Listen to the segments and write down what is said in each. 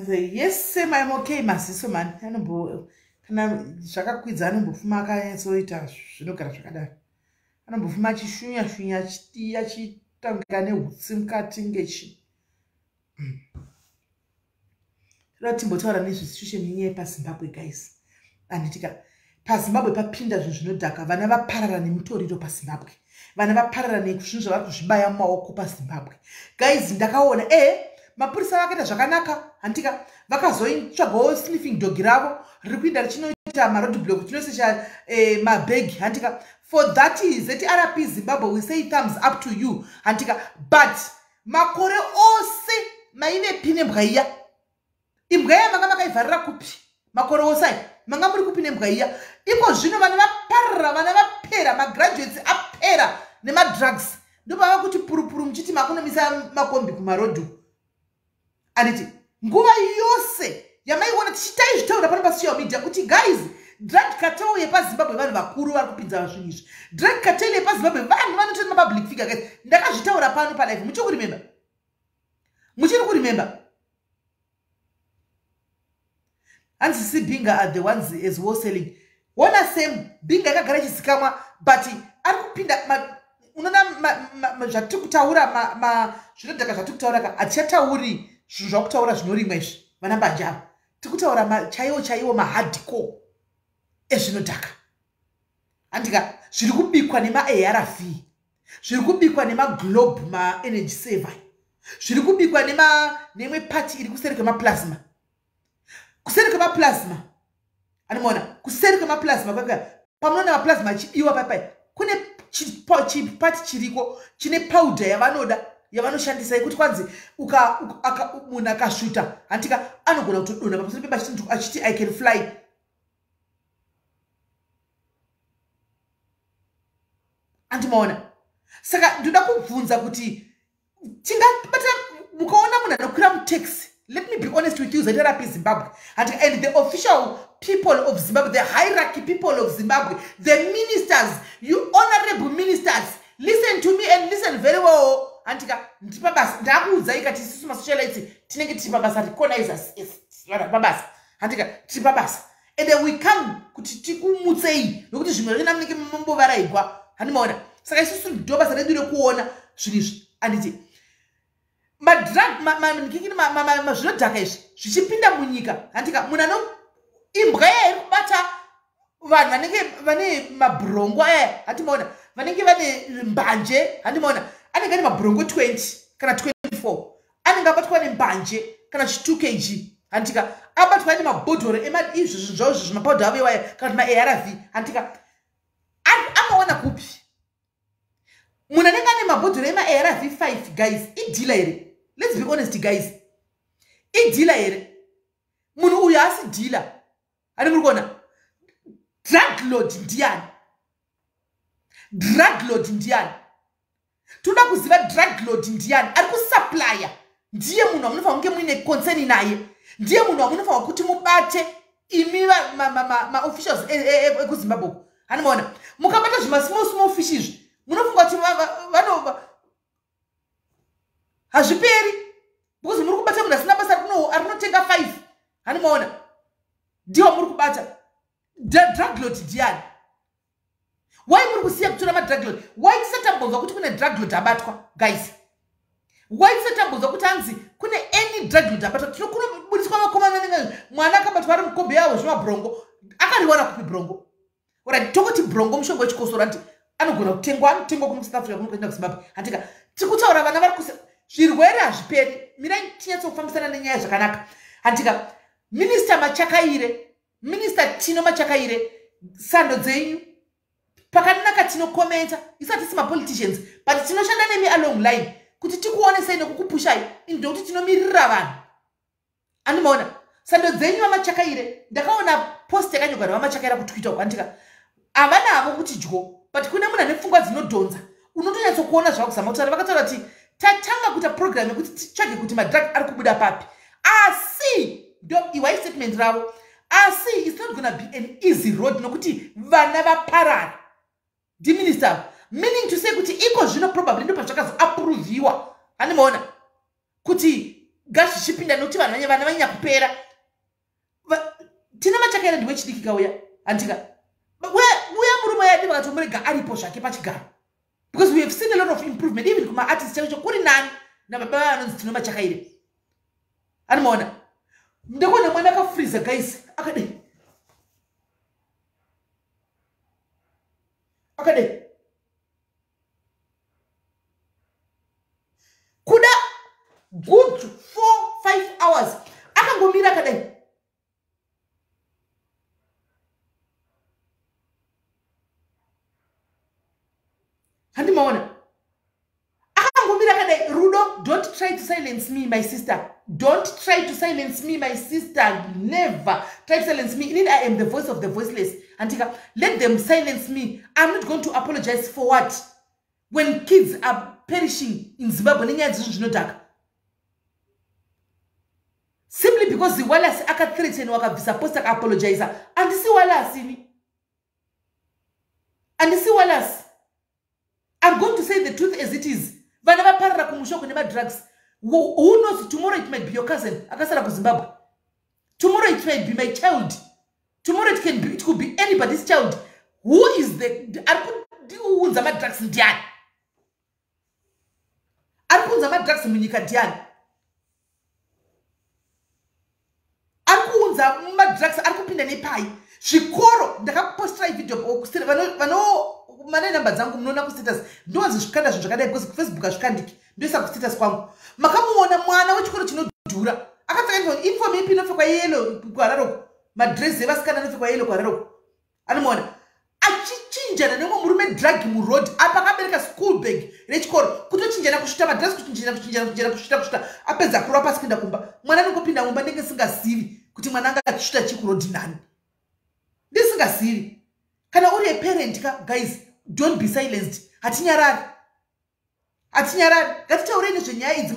say, yes, Sam, I'm okay, Master Man. Kana zvakakwidza anombofuma akanyatsoita zvinogara zvakadaro. Anombofuma achishunya achitanga nehutsi mukati ngechi. Toda timbotaura nezvesituation yenyaya paZimbabwe, guys. Anditika paZimbabwe papinda zvinodhaka, vana vaparara nemutoriro paZimbabwe. Vana vaparara nezvinhu zvavari kuzvibaya mumaoko paZimbabwe. Guys, ndakaona mapurisa vakaita zvakanaka, antika vakazoitsvagawo sniffing dog ravo riri kuinda richinoita maroadblock tinosesha mabhegi, antika for that is ZRP Zimbabwe we say thumbs up to you, antika but makore ose maive pine mbwa iya. Imbwa iya manga makaivharira kupi? Makore ose manga muri kupi nembwa iya? Iko zvino vana vaparara, vana vapera, magraduates apera nemadrugs. Ndopa vava kuti purupuru muchiti makunomisa makombi kumarodhu. Anditi nguva yose yamaiona tichitai zvitaura pano pasocial media kuti guys, drug cartel yepaZimbabwe vanhu vakuru vari kupinza zvinhu izvi. Drug cartel yepaZimbabwe vanhu vanotori mapublic figure, guys. Ndakazvitaura pano palive. Muchiri kurimember? Muchiri kurimember? Hanzi si Binga are the ones as war selling. Wona same Binga yakagara chizikamwa but ari kupinda unoona zvatiri kutaura zvinodhaka zvatiri kutaura hatichatauri zvinhu zvakutaura zvinorimwa izvi vana mbanja. Tiri kutaura chaiwo mahardcore ezvinodhaka. Andika zviri kubikwa nema-ARV, zviri kubikwa nema-globe ma-energy saver, zviri kubikwa nemwe pati iri kuseri kwemaplasma. Kuseri kwemaplasma animona, kuseri kwemaplasma pamunoona maplasma achibiwa papai kune chipati chiriko chine powder yavanoda yavanoshandisa yekuti kwanzi munhu akasvuta antika anogona kutodonha pamusoro pebachiti achiti I can fly. Andimaona saka ndoda kubvunza kuti tingabata mukaona munhu anokwira mutaxi. Let me be honest with you, ZRP Zimbabwe and the official people of Zimbabwe, the hierarchy people of Zimbabwe, the ministers, you honorable ministers, listen to me and listen very well. Antika ndipabasa ndakuudza ikati isusu masocialites tinenge tipabasa reconnaissance babasa antika tipabasa and then we come kuti tikumutsei nokuti zvimwe zvina munenge mumbovaraigwa handimaona saka isusu ndobasa redu rekuona zvinhu izvi anditi madrug zvinodhaka izvi zvichipinda munyika antika munhu imbwa iri kubata vanhu vanenge vane mabhurongo aya handimaona vanenge vane mbanje handimaona anenge ane mabhurongo 20 kana 24 anenge abatwa nembanje kana 2 kg antika abatwa nemabhodhoro izvi zvavo zvimapawudha avo iwaya kana ma-ARV antika amaona kupi munhu anenge ane mabhodhoro ema-ARV 5 guys idhila here. Let's be honest guys, idhila here. Munhu uyu asi dhila ani muri kuona drug lord ndiani? Drug lord ndiani? Toda kuziva drug lord ndiani? Ari kusuplya. Ndiye munhu wamunofanira kunge muine concern naye. Ndiye munhu wamunofanira kuti mubate imi ma-officials ekuZimbabwe. Hanimaona mukabata small fish izvi munofunga kuti hazviperi because muri kubata munhu asina basa arinotenga 5 hanimaona ndiwo muri kubata drug lord ndiani? Why muri kusiya kutora madrug lord? Why tisatambonzwa kuti kune drug lord abatwa guys? Why tisatambonzwa kuti hanzi kune any drug lord abatwa? Tinokunoburiswa makomana mwana akabatwa ari mukombe yawo zvemabhurongo akariwana kupi bhurongo? Alright, tokoti bhurongo mushonga wechikosoro anti anogona kutengwa kumusouth Africa kunokuenda kuZimbabwe antika tiri kutaura vana vari zvirwere hazviperi. Mirai tinyatsofambisana nenyaya zvakanaka antika minister Machakaire, minister Tino Machakaire, sando dzenyu pakanaka tinokomenta isati sima politicians but tinoshanda nemi along line kuti tikuonesei nekukupushai ndokuti tinomirira vanhu animaona sando dzenyu vaMachakaire. Ndakaona post yakanyogara vaMachakaire kutwitter kwantika havanavo kuti dyo but kune munhu ane pfungwa dzinodhonza unotonyatsokuona zvakuzama kuti vakataura kuti tatanga kuita program yekuti titsvage kuti madrug ari kubuda papi asi ndo iwai statement ravo asi it's not gonna be an easy road nokuti vana vaparara ndiminister meaning to say kuti iko zvino probably ndo pazvakazoapproviwa hanimaona kuti ngazvichipinda nokuti vanhu vana vanyanya kupera. Tina machakaira ndiwe chidiki kauya andika uya murume yadi vakatomurega aripo zvake pachigaro, because we have seen a lot of improvement even kuma artists chaicho kuri nani nababa vanonzi Tina machakaire. Anomaona ndekuona mwana akafreeza guys akadai kuda good 4-5 hours akangomira akadai. Handimaona akangomira akadai, Rudo, don't try to silence me my sister, don't try to silence me my sister, never try to silence me. Indeed, I am the voice of the voiceless. Antika, let them silence me. I'm not going to apologize for what? When kids are perishing in Zimbabwe, nezvinodhaka. Simply because the Wallace aka threaten waka supposed to apologize. And see Wallace. I'm going to say the truth as it is. Vanava parra kumushoko nema drugs. Who knows, tomorrow it might be your cousin. Akasara ku Zimbabwe. Tomorrow it might be my child. Tomorrow it could be anybody's child. Who is the unza ma drugs ndiani? Unza ma drugs munyika ndiani? Unza ma drugs arikupinda nepai. Zvikoro ndakapostra video kusira vano mane namba dzangu munoona ku status ndozi zvikanda zvakadai because Facebook azvikandiki ndoisa ku status kwangu. Makamuona mwana wechikoro chinodhura akapfeka uniform ipi inopfekwa yellow kwararoko, madress evasikana anopfekwa yellow kwararoko. Anomuona achichinjana nemwe murume drug muroad apa akabereka school bag rechikoro kutochinjana kusvita madress kuchinjana kusvita apedza kurwa pasi kuenda kumba. Mwana anongopinda mumba ndenge singazivi kuti mwana anga achisvita chikurodi nani ndisingazivi. Kana uri parent ka guys, don't be silenced. Hatinyarari ngatitaure nezvenyaya idzi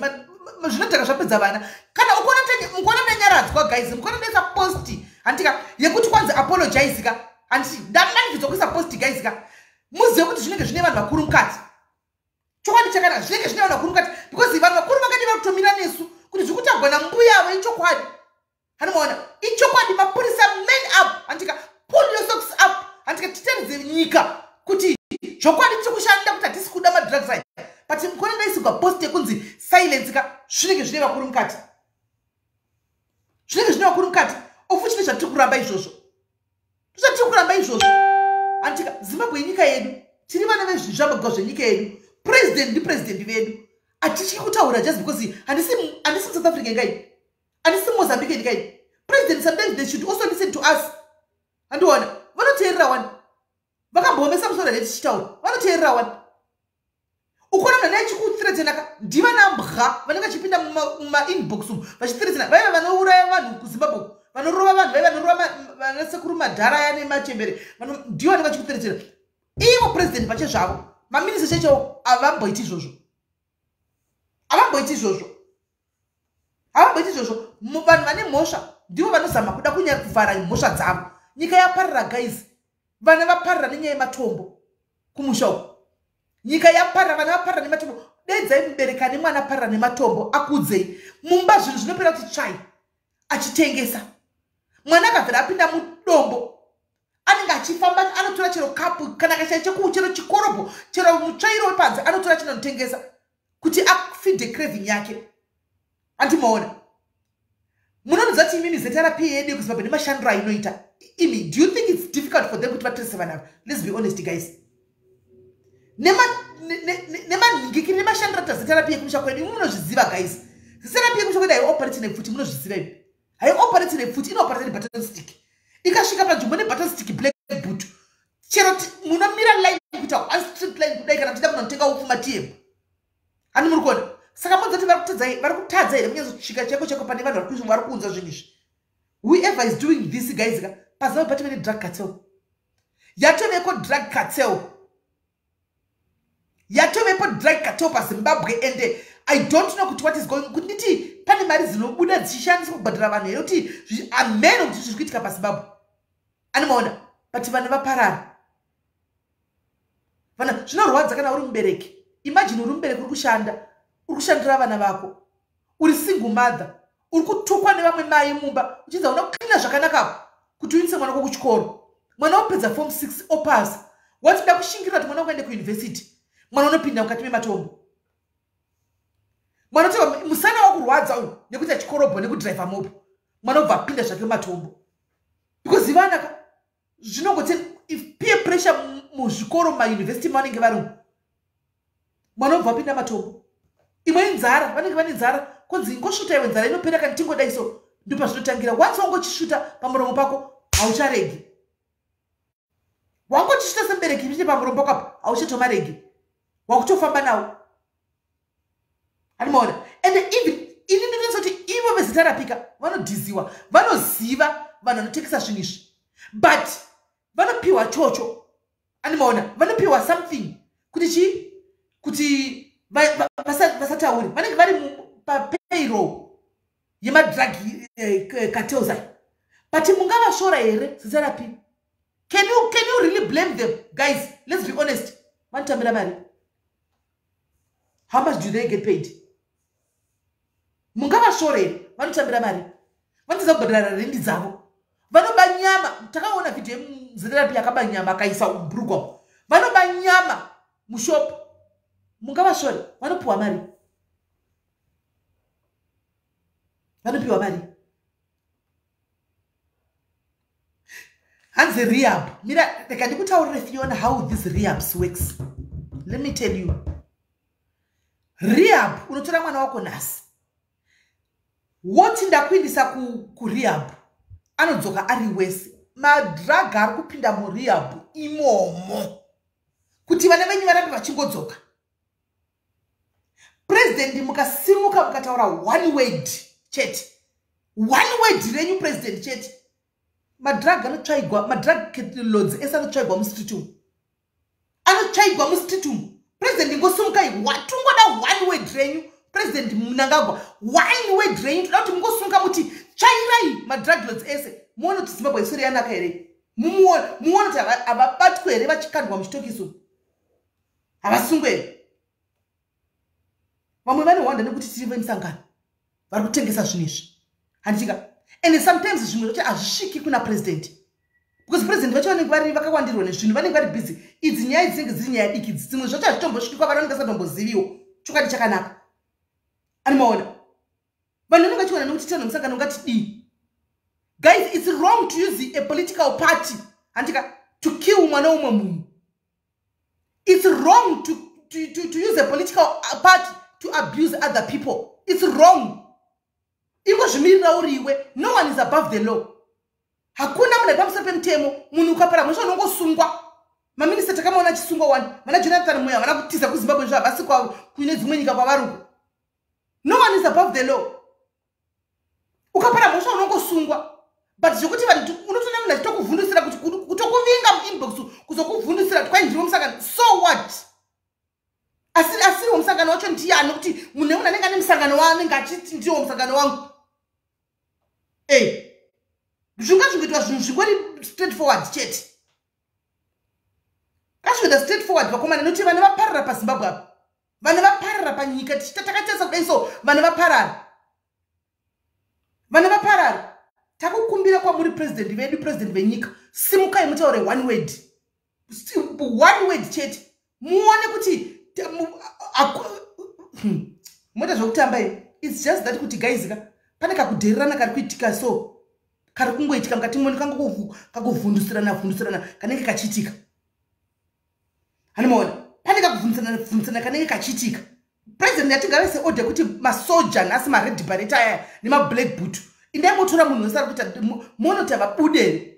zvinodhaka zvapedza vana. Kana ukona nanyaradzwa guys, mukona nesa post handika yekuti kwanzi apologize ka handiti ndamanikidzwa kuisa post guys ka muzive kuti zvinenge zvine vanhu vakuru mukati. Chokwadi chakana zvinenge zvine vanhu vakuru mukati because vanhu vakuru vakadi vakutomira nesu kuti zvekutagwa nambuya avo ichokwadi. Hanomaona ichokwadi, mapurisa man up handika pull your socks up handika titeredze nyika kuti zvokwadi tikushanda kuti hatisi kuda madrugs aya, but mukona ndaisigwa post yekunzi silence ka zvinenge zvine vakuru mukati. Zvinenge zvine vakuru mukati ofu chine zvatiri kuramba izvozvo. Handika Zimbabwe inyika yedu, tiri vana vezvizvambagwa zvenyika yedu, president ndipresident vedu. Hatichi kutaura just because handisi South Africa ngai, handisi Mozambique ngai. President sometimes they should also listen to us. Andiona vanoteerera wani vakambomesa musoro retichitaura vanoteerera wani. Ukona nana achikuthreatenaka ndivana mbwa vanenge vachipinda muma-inbox umu vachithreatena vaiva vanouraya vanhu kuZimbabwe, vanorova vanhu vaiva vanorova vanasekuru madhara aya nemachembere ndivo vanenge vachikuthreatena. Ivo president pache zvavo maminista checho havamboiti izvozvo. Vanhu vane mhosva ndivo vanozama kuda kunyanya kuvhara mhosva dzavo. Nyika yaparara guys, vana vaparara nenyaya yematombo kumusha uko. Nyika yaparara, vana vaparara nematombo. Dedzai mubereka nemwana aparara nematombo akudzei mumba zvinhu zvinopera kuti tsvai achitengesa. Mwana akabvira apinda mudombo anenge achifamba anotora chero kapu kana kashai chero chikorobo chero mutsvairo wepanze anotora chinotengesa kuti afeed craving yake. Andimaona munonodza kuti imimi zetherapy yedu kuZimbabwe nemashandiro ainoita. Imi, do you think it's difficult for them kuti vatrese vanhu ava? Let's be honest guys. Nemanhingikiri nemashandiro ta zetherapy yekumusha kwedu imi munozviziva guys. Zetherapy yekumusha kwedu haioperate nefuti, munozviziva imi. Haioperate nefuti, inoperate nebutton stick. Ikasvika panzvimbo nebutton stick black boot. Chero munomira line kuita one straight line kudai kana tichida kunotenga upfu matm. Ani muri kuona? Saka munzati vari kutadza here kunyazosvika chako pane vanhu vari kuunza zvinhu izvi. Whoever is doing this guys pazava pati vene drug cartel. Yatoveko drug cartel. Yatoveko drug cartel paZimbabwe and I don't know what is going on. Kunditi pane mari dzinobuda dzichishandiswa kubhadhara vanhu here kuti ameno kuti zviri kuitika paZimbabwe. Anomaona but vanhu vaparara. Vanhu zvinorwadza kana uri mubereki. Imagine uri mubereki uri kushandira vana vako. uri single mother, uri kutukwa nevamwe mai mumba, uchidza una kucleana zvakanaka kuti uindise mwana wako kuchikoro. Mwana wapedza form 6 opasa. Wachida kushingirira kuti mwana ukaende kuuniversity. Mwana unopinda mukati mematombo. Mwana uti musana wakurwadza uyu nekuti achikorobho nekudriver mob. Mwana ubva apinda zvake mumatombo. Because ivana zvinongoti if peer pressure muzvikoro mumayunivhesiti mavanenge vari. Mwana ubva apinda matombo. Imwe inzara, vanenge vane nzara, konzi ngosvuta iwe nzara inopera kana tingodaiso. Ndipo zvinotangira. Once wangochisvuta pamuromo pako, haucharegi. Wangochisvuta sembereki ichi pamuromo pako apa, hauchatomaregi. Wakutofamba nawo. Animaona. And even ini ndinoziva kuti ivo vezitarapika vanodhiziwa, vanoziva vanhu vanotekesa zvinhu izvi. But vanopiwa chocho. Animaona. Vanopiwa something kuti chi kuti vasatauri. Vanenge vari papayroll yemadrug cartels. But mungavashora here zitarapi? Can you really blame them? Guys, let's be honest. Vanotambira mari. How much do they get paid? Mungavashore vanotambira mari. Vanotiza kubhadhara rendi dzavo. Vanoba nyama. Takaona video zitarapi yakaba nyama akaisa ubrugwa. Vanoba nyama mushop. Mungavashore vanopiwa mari. Vanopiwa mari. And the rehab. Mira, ndikandikutaurira Fiona how this rehab works. Let me tell you. Rehab, unotora mwana wako nasi. Woti ndakuindisa ku rehab. Anodzoka ari wese. Madrug ari kupinda mu rehab imomo. Kuti vana venyu varambe vachingodzoka. President mukasimuka mukataura one word chete. One word renyu president chete. Madrug anotsvaigwa, madrug lords ese anotsvaigwa mustreet umu. Anotsvaigwa mustreet umu. President ngosumukai watungoda one word renyu. President Mnangagwa one word renyu. Toda kuti mungosunga muti tsvairai madrug lords ese. Muone kuti Zimbabwe isori yanaka here. Muone kuti avabatwe here vachikandwa muchitokiso. Havasungwe here. Vamwe vanowanda nekuti tiri vemusangano. Vari kutengesa zvinhu izvi. Handichika. And sometimes zvimwe zvacho hazvisviki kuna president. Because president vacho vanenge vari vakawandirwa nezvinhu, vanenge vari busy. Idzi nyaya dzinenge dziri nyaya diki, dzimwe zvacho hazvitombosviki kwavari vanenge vasatomboziviwo. Chokwadi chakanaka. Animaona. Vanhu vanenge vachiwana nekuti tano musangano ngatidii. Guys, it's wrong to use a political party handika to kill mwana umwe munhu. It's wrong to use a political party to abuse other people. It's wrong. Ingo zvimirira uriwe. No one is above the law. Hakuna munhu pamusoro pemutemo. Munhu ukapara mwisho unongosungwa. Maminista takamaona achisungwa wani. Mana Jonathan Moyo vana kutiza kuZimbabwe zva basi kwa kuine dzimwe nyika kwavari. No one is above the law. Ukapara mwisho unongosungwa. But zvokuti vanhu unotona munhu achitokuvhundusira kuti kutokuvinga muinbox kuzokuvhundusira kwai ndiro musangano. So what? Asiri womusangano wacho ndiyani nokuti munhu anenge ane musangano waanenge achiti ndiwo musangano wangu. Zvingazvingoitwa zvinhu zvingori straightforward chete. Kazvingoita straightforward vakomana nokuti vana vaparara paZimbabwe apa. Vana vaparara panyika takatesa kudai so vana vaparara. Vana vaparara. Takukumbira kwamuri president vedu president venyika. Simukai mutaure one word. One word chete. Muone kuti Mota zvokutamba iyi. It's just that kuti guys pane kakudherirana kari kuitika so kari kungoitika mukati moni kakuvhundusirana kanenge kachiitika. Hanimaona pane kakuvhundusirana kanenge kachiitika. President yatingavese order kuti masoja nasi mared beret aya nemablack boot indai motora munhu wese ari kuita monoti vabudere.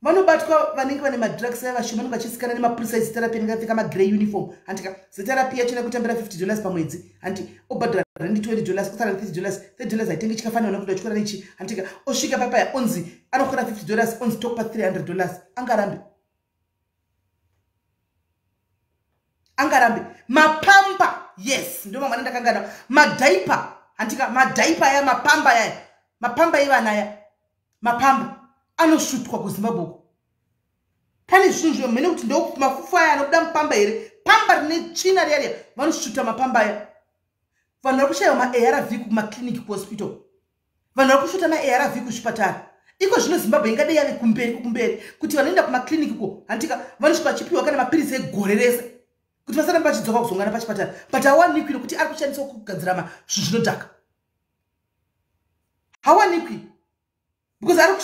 Vanobatwa vanenge vane madrugs vashoma vanenge vachisikana nemapurisa ezitarapi anenge apfeka magrey uniform. Handika zitarapi yacho nekutambira $50 pamwedzi. Handi obhadhara rendi $20 kusara $30. $30 aitenge chikafanira nokuda chikora nechi. Handika osvika papaya onzi anokora $50 onzi tokupa $300. Angarambe. Mapamba. Yes, ndo mama ndakangana. Madaipa. Handika madaipa ya mapamba ya. Mapamba ivana ya. Mapamba. Anoshutwa kuZimbabwe. Pane zvinhu mene kuti ndo mafufu aya anobuda mupamba here. Pamba rine tsvina riya vanoshuta mapamba aya. vanhu vari kushaiwa ma-ARV kumakliniki kuhospital, vanhu vari kushota ma-ARV kuzvipatara. Iko zvino Zimbabwe ingadei yave kumberi kuti vanoenda kumakliniki ko handika vanosvika vachipiwa kana mapirisi egore rese kuti vasaramba vachidzoka kuzongana pachipatara, but hawanikwi nokuti ari kushandiswa kugadzira zvinodhaka. Hawanikwi because ari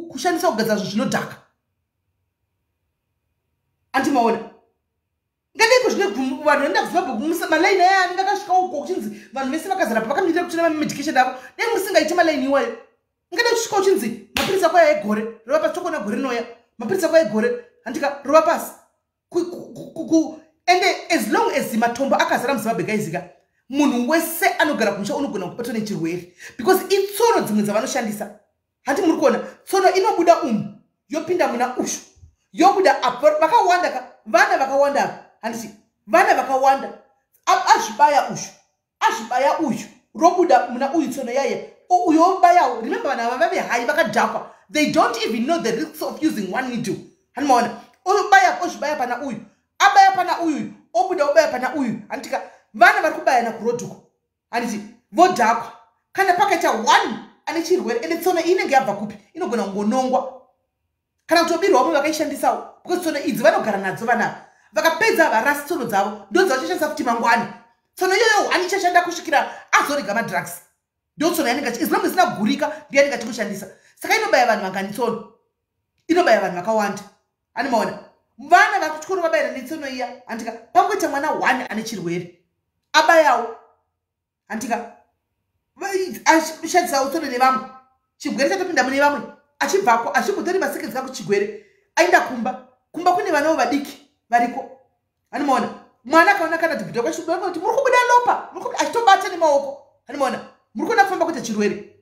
kushandiswa kugadzira zvinodhaka. Antimaona ngadeko zvine vanhu vanoenda kuZimbabwe malaini aya anenge akasvika uko kuchinzi vanhu vese vakazara pavakamirira kutora mamedication avo dai musingaiti malaini iwayo. Ngada kusvika uchinzi mapirisi ako aya egore rova pasi, tokona gore rinoya mapirisi ako egore handika rova pasi. And as long as matombo akazara muZimbabwe gaizika, munhu wese anogara kumusha unogona kubatwa nechirwere because itsono dzimwe dzavanoshandisa. Hati muri kuona tsono inobuda yopinda muna ushu yobuda apo vakawanda vana vakawanda handiti vana vakawanda azvibaya ushu robuda muna uyu tsono yaye uyobayawo. Remember vana ava vave hai vakadhakwa, they don't even know the risks of using one needle. Hanimaona ozvibaya pana uyu abaya pana uyu obuda obaya pana uyu handika vana vari kubayana kurodhuko handiti vodhakwa kana pakaita one ane chirwere ende tsono inenge yabva kupi inogona kungonongwa kana kutobirwa vamwe vakaishandisawo because tsono idzi vanogara nadzo vanava vakapedza varasi tsono dzavo ndo dzavachashandisa futi mangwani. Tsono iyoyo hani ichashanda kusvikira azorega madrugs ndo tsono yanenge as long as isina kugurika ndiyo yanenge achikushandisa. Saka inobaya vanhu vangani tsono, inobaya vanhu vakawanda. Animaona vana vari kutyoro vabayira netsono iya handika pangoita mwana 1 ane chirwere abayawo handika ashandisawo tsono nevamwe chigwere chatopinda mune vamwe achibvako achimbotori masekenzi kako chigwere aenda kumba kune vanavo vadiki variko. Hanimaona mwana akaona kana dhibhidha kwashuba kuti muri kubuda lopa achitobata nemaoko. Hanimaona muri kuona kufamba kuita chirwere,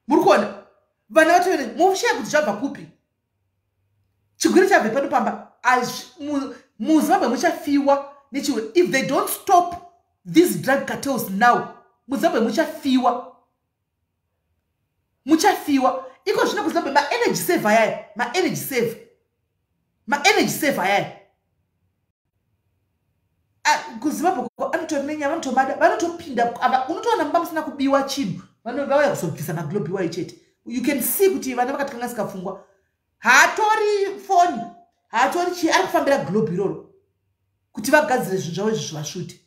muri kuona vana vatovene mushaya kuti zvabva kupi chigwere chabve pano pamba. MuZimbabwe muchafiwa nechirwere if they don't stop these drug cartels now. MuZimbabwe muchafiwa iko zvino kuZimbabwe ma-energy save ayaya ma-energy save ayaya kuZimbabwe anotonenya vanotomada vanotopinda unotoona mumba musina kubiwa chinhu vauya kuzobvisa maglobe iwayo chete. You can see kuti vana vakakangasika pfungwa haatori foni haatori chii ari kufambira globe iroro kuti vagadzire zvinhu zvavo izvi zvivasvuti.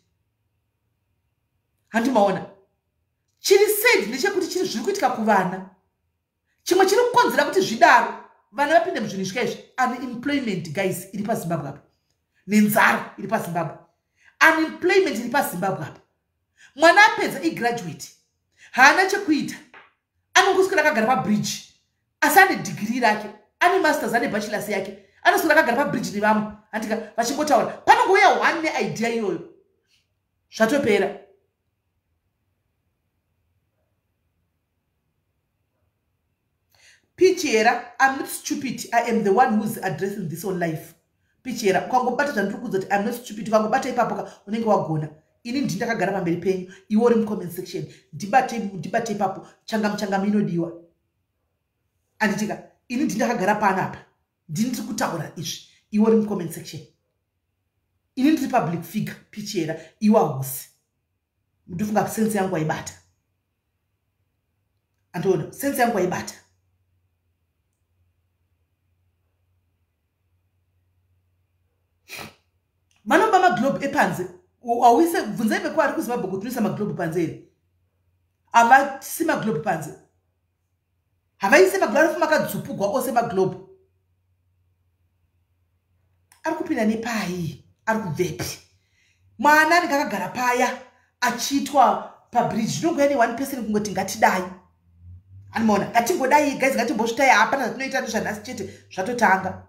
Handimaona chiri said ndechekuti chiri zviri kuitika kuvana. Chimwe chiri kukonzera kuti zvidaro vana vapinde muzvinhu izvi izvi unemployment guys iri paZimbabwe apa nenzara iri paZimbabwe. Unemployment iri paZimbabwe apa. Mwana apedza igraduate haana chekuita anongoswera akagara pabridge asi ane degree rake ane masters ane bachelors yake anoswera akagara pabridge nevamwe handika vachimbotaura panongouya 1 neidea iyoyo zvatopera. Pichera, I'm not stupid. I am the one who's addressing this on life. Pichera, ukangobata zvandiri kuudza kuti I'm not stupid. Ukangobata ipapo unenge wagona. Ini ndakagara pamberi penyu, iwe uri mucomment section. Ndibate ipapo, changam inodiwa. Anditika, ini ndakagara panapa. Ndiri kutaura izvi, iwe uri mucomment section. Ini ndiri public figure, Pichera, iwe hausi. Ndofunga sense yangu waibata. Antoona, sense yangu waibata. Manomba maglobe epanze awise bvunzai pekwa ari kuZimbabwe kuti unoisa maglobe panze ere avasi maglobe panze havaise maglobe arifuma akadzupugwa ose maglobe ari kupinda nepai ari kubvepi mwana anenge akagara paya achiitwa pabridge zvinongoya ne1 person kungoti ngatidai animaona ngatingodai guys ngatimbosvitai hapana zvatinoita nezvanhasi chete zvatotanga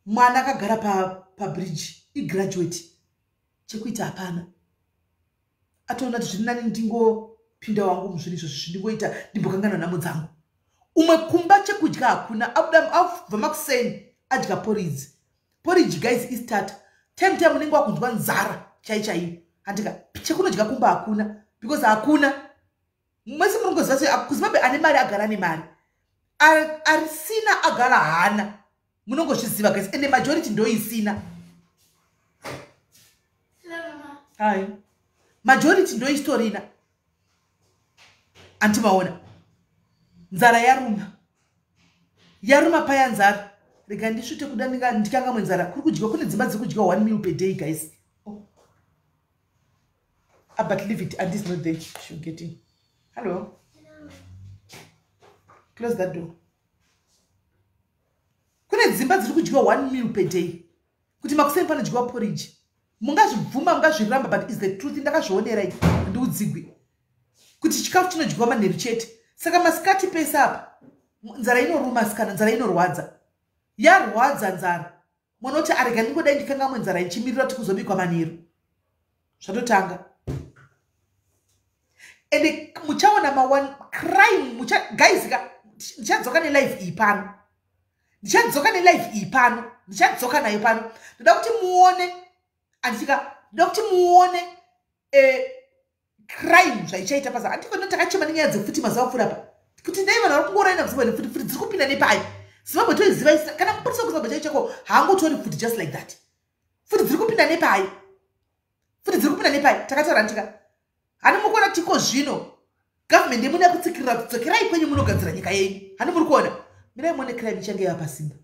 mwana akagara pabridge igraduate chekuita hapana atoona kuti zviri nani ndingopinda wangu muzvinhu izvozvo zvindingoita ndimbokangana nhamo dzangu umwe kumba chekudya hakuna abva makuseni adya porridge guys istart time unenge wakunzwa nzara chaichaiyo handika chekunodya kumba hakuna because hakuna mwese murongoziva sei kuZimbabwe ane mari agara nemari arisina agara hana munongozviziva guys and majority ndoisina. Hi. majority ndo istorina antimaona nzara yaruma paya nzara rega ndisvute kuda ndikanga mwenzara kuri kudyiwa kune dzimba dziri kudyiwa 1 meal per day guys. But leave it, and this not there. She'll get in. Hello. Close that door. Kune dzimba dziri kudyiwa 1 meal per day. Kuti makuseni panodyiwa porridge. Mungazvibvuma mungazviramba, but is the truth. Ndakazvionera ndiudzigwi. Kuti chikafu chinodyiwa manheru chete. Saka masikati pesa apa. Nzara inoruma sikana, nzara inorwadza. Yarwadza nzara. Munoti arega ndingodai ndikanga mwenzara ichimirira kuti kuzobikwa manheru. Zvatotanga. And muchaona one crime guys ndichadzoka nelife iyi pano. Ndichadzoka nelife iyi pano. Ndichadzoka nayo pano. Ndoda kuti muone andika ndoda kuti muone crime zvaichaita pasa. Andiko ndakachema nenyaya dzefuti mazuva pfuura pa. Kuti ndai vanhu vari kungoraina kuzimbabwe futi dziri kupinda nepai. Zimbabwe toiziva kana mupurisa kuzimbabwe chaichako haangotori futi just like that. Futi dziri kupinda nepai. Futi dziri kupinda nepai. Takataura ndika hani mukuona tiko zvino government yemune kutsikirira kudzokerai kwenyu munogadzira nyika yenyu. Hani muri kuona mirai muone crime ichange yapasimba.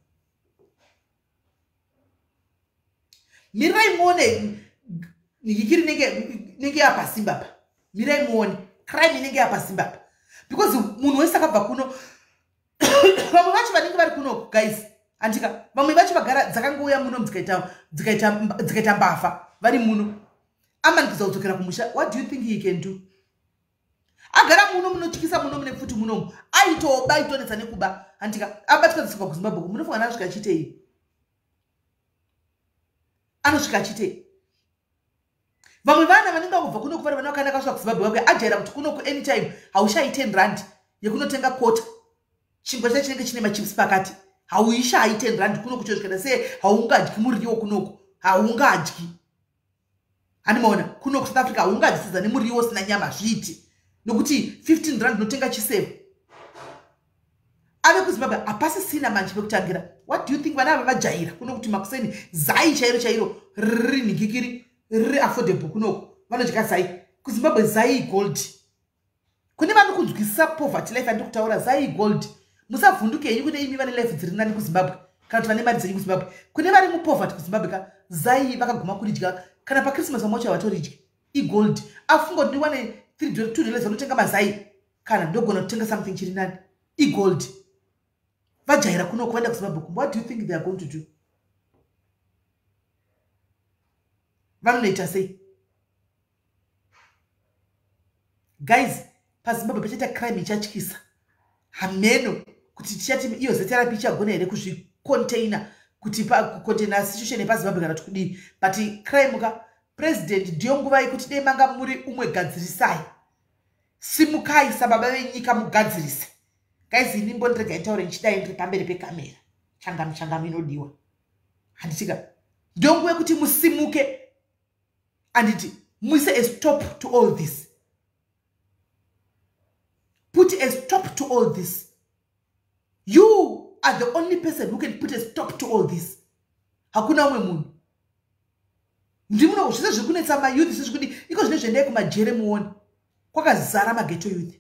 Mirai muone nikikiri nenge yapasimba pa. Mirai muone crime inenge yapasimba pa. Because munhu wese akabva kuno vamwe vacho vanenge vari kuno guys andika vamwe vacho vagara dzakangouya muno dzikaita mbafa vari muno. Amanikiza kudzokera kumusha. What do you think he can do? Agara muno munotyisa muno mune futi muno aitoba itonetsa nekuba andika abatika dzisika kuZimbabwe munofunga nasvika achitei. Anosvika achitei. Vamwe vana vanenge kubva kuno kuvari vana vakana kasvika kuZimbabwe wakwe ajaira kuti kuno ku anytime haushayi 10 rand yekunotenga kota. Chingwa chacho chinenge chine machips pakati. Hauishayi 10 rand kuno kuchosvikana sei haungadyi muriwo kunoko. Haungadyi. Animaona kuno ku South Africa haungadyisidza nemuriwo sina nyama zviti. Nokuti 15 rand notenga chiseve. Ave kuZimbabwe hapasi sina manje pekutangira. What do you think vana ava vajaira kuno kuti makuseni zai chairo riri ningikiri riri affordable kunoko vanodya zai. KuZimbabwe zai gold. Kune vanhu kunzwisisa poverty life andi kutaura zai gold. Musavhunduke henyu kune imi vane life dziri nani kuZimbabwe kana kuti vane mari dzenyu kuZimbabwe. Kune vari mupoverty kuZimbabwe ka zai vakaguma kuridya kana pa Christmas vamocha vatoridya igold. Afunga kuti ndiwane $2 vanotenga mazai kana ndogona kutenga something chiri nani igold. Vajaira kuno kuenda kuZimbabwe. What do you think they are going to do? Vanoita sei? Guys, paZimbabwe pachaita crime ichatyisa. Hameno kuti tichati iyo zeta rapi ichagona here kuzvicontainer kuti container situation yepaZimbabwe kana tukudii. But crime ka president ndiyo nguva yekuti dei manga muri umwe gadzirisai. Simukai sababa venyika mugadzirise. Guys, ini mbondirega itaure nchidai ndiri pamberi pekamera. Changam inodiwa. Handitika ndiyo nguva yekuti musimuke anditi muise a stop to all this. Put a stop to all this. You are the only person who can put a stop to all this. Hakuna umwe munhu. Ndimuno zvese zvikunetsa ma youth zvikuti iko zvine zviendai kumajere muone. Kwakazara mageto youth.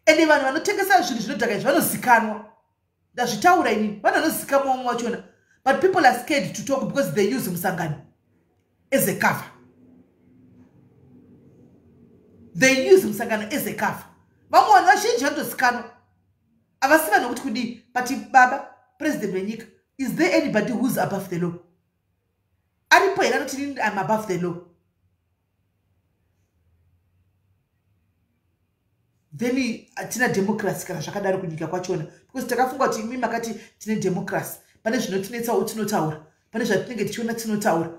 Ende vanhu vanotengesa zvinhu zvinodhaka izvi vanozikanwa. Ndazvitaura inini vanhu vanozikanwa mumwe wachona. But people are scared to talk because they use Musangano as a cover. They use Musangano as a cover. Vamwe vanhu vazhinji vanotozikanwa. Avasi vanhu kuti kudii. But baba president wenyika, is there anybody who's above the law? Aripo here anoti I'm above the law. Then atina democracy kana zvakadaro kunyika kwachona. Because takafunga kuti imi makati tine democracy. Pane zvinotinetsa utinotaura. Pane zvatinenge tichiona tinotaura.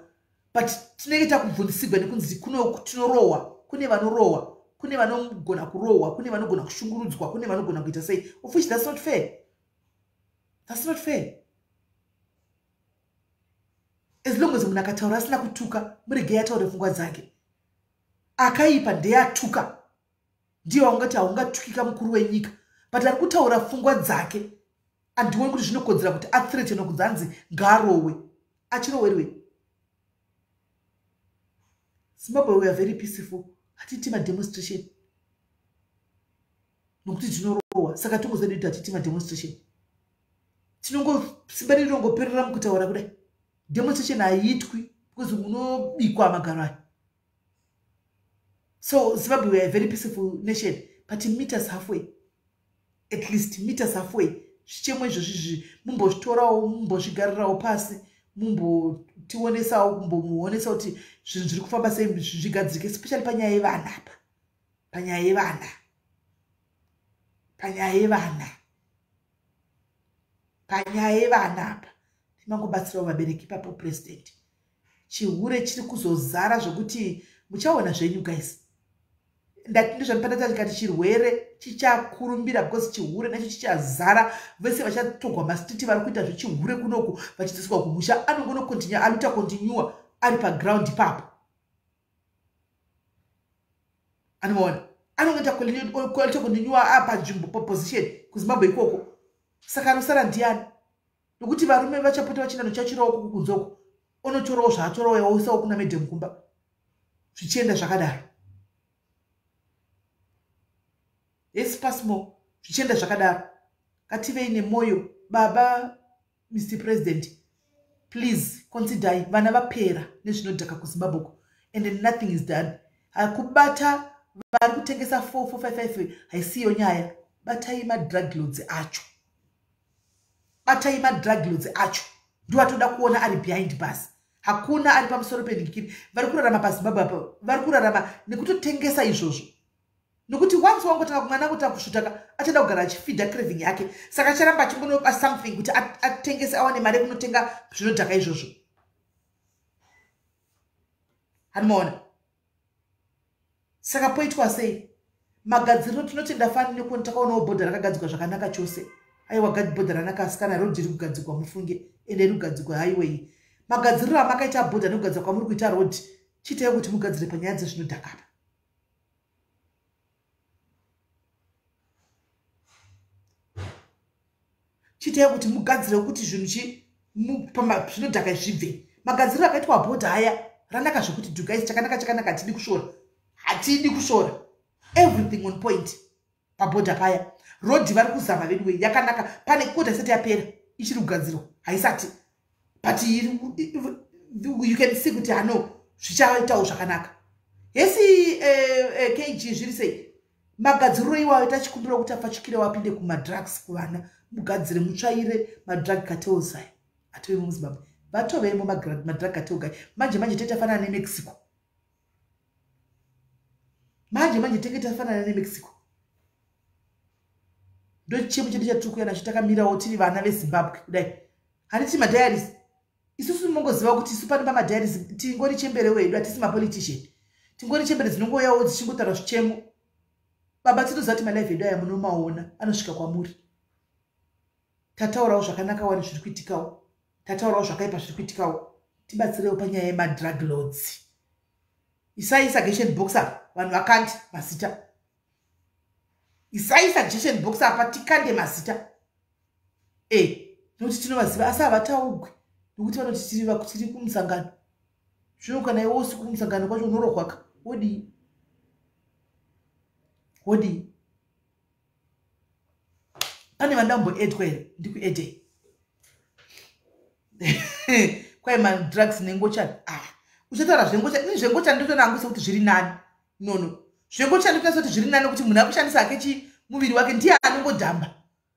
But tinenge takubvunzisigwa nekunzi kuno tinorowa. Kune vanorowa. Kune vanogona kurowa. Kune vanogona kushungurudzwa. Kune vanogona kuita sei. Of which that's not fair. That's not fair. As long as munhu akataura asina kutuka, murege ataure pfungwa dzake. Akaipa ndeyatuka. Ndiyo ungati haungatukika mukuru wenyika. But ari kutaura pfungwa dzake. Andioni kuti zvinokodzera kuti athreaten kunzanzi ngaarowe. Achiroweriwe. Zimbabwe we are very peaceful. Hatiti demonstration. Nokuti tinorohwa saka tongozoita hatiti demonstration. Tinongoperera mukutaura kudai. Demonstration haiitwi because unobikwa magaro aya. So Zimbabwe we are a very peaceful nation, but meet us halfway. At least meet us halfway. Zvichemwe izvozvi mumbozvitorawo mumbozvigarirawo pasi mumbotionesawo kumbomuonesa kuti zvinhu zviri kufamba sei zvigadzirike, especially panyaya yevana apa. Panyaya yevana apa. Timangobatsirawo vabereki papo president. Chihure chiri kuzozara zvokuti muchaona zvenyu guys. Ndizvanipanda tikati chirwere chichakurumbira because chihure nacho chichazara. Vese vachatogwa masititi vari kuita zvechihure kunoku vachidziswa kumusha. Anogona continue anoita continue ari paground ipapo. Anoona anongota continue apa nzvimbo position kuZimbabwe ikoko. Saka anosara ndiani? Nokuti varume vachapota vachina nochachirawo kukunzoko. Onotorawo zvaatorawo yaoisawo kuna Madam Kumba. Zvichienda zvakadaro. Yes, pasmo, zvichienda zvakadaro. Ngativei nemoyo. Baba, Mr. President, please consider vana vapera nezvinodhaka kuZimbabwe. And then nothing is done. Kubata vari kutengesa 4455 haisiyo nyaya. Batai drug lords acho. Ndio atoda kuona ari behind bus. Hakuna ari pamusoro peningikiri. Vari kurarama paZimbabwe apa. Vari kurarama nekutotengesa izvozvo. Nokuti once wangotanga kumwana kuti akusvutaka achada kugara achifeeda craving yake. Saka acharamba achimbonopa something kuti atengese awane mari kunotenga zvinodhaka izvozvo. Hanoona. Saka poitwa sei? Magadziriro tinotenda fani nekuti takaonawo bhodha rakagadzirwa zvakanaka chose. Aiwa bhodha ranaka asikana road riri kugadzirwa mufunge ende riri kugadzirwa highway. Magadziriro amakaita bhodha nokugadzirwa kwamuri kuita road chiitai kuti mugadzire panyaya dzezvinodhaka apa. Chiitai kuti mugadzire kuti zvinhu zvinodhaka zvibve. Magadziriro akaitwa bhodha aya ranaka zvokuti guys chakanaka hatidi kushora. Everything on point pabhodha paya. Road vari kuzama anyway yakanaka. Pane kota isati yapera ichiri kugadzirwa haisati. But you can see kuti hano zvichaitawo zvakanaka. Yesi KG zviri sei? Magadziriro iwayo tachikumbira kuti apfachikire wapinde kumadrugs kuvana. Mugadzire mutsvaire madrug cartels aya. Atove muZimbabwe. Vatovemo madrug cartel guy. Manje tetafanana neMexico. Manje tetafanana neMexico. Ndo chimu chedu chatukuyana chitakamirawo tiri vana veZimbabwe kudai. Handiti madiaries. Isusu mungoziva kuti isu pane pamadiaries tingori chembere wedu hatisi mapolitician. Tingori chembere dzinongoyawo dzichingotaura zvichemo. Baba tinozati malife edu aya munomaona anosvika kwamuri. Tataurawo zvakanaka wani zviri kuitikawo. Tataurawo zvakaipa zviri kuitikawo. Tibatsirewo panyaya yemadrug lords. Isaisa suggestion box apa vanhu vakanti mazita. Isaisa suggestion box apa tikande mazita. Nokuti tinovaziva asi havataugwi. Nokuti vanoti tiri kumusangano. Zvino kana iwe usiku kumusangano kwacho unorohwaka. Wodi. Pane vandambo edwa here ndikuede. Kwai madrugs nengocha. Uchataura zvengocha nditonaangisa kuti zviri nani. No. Zvengocha nditonaangisa kuti zviri nani kuti munhu akushandisa hake muviri wake ndiye anongodhamba.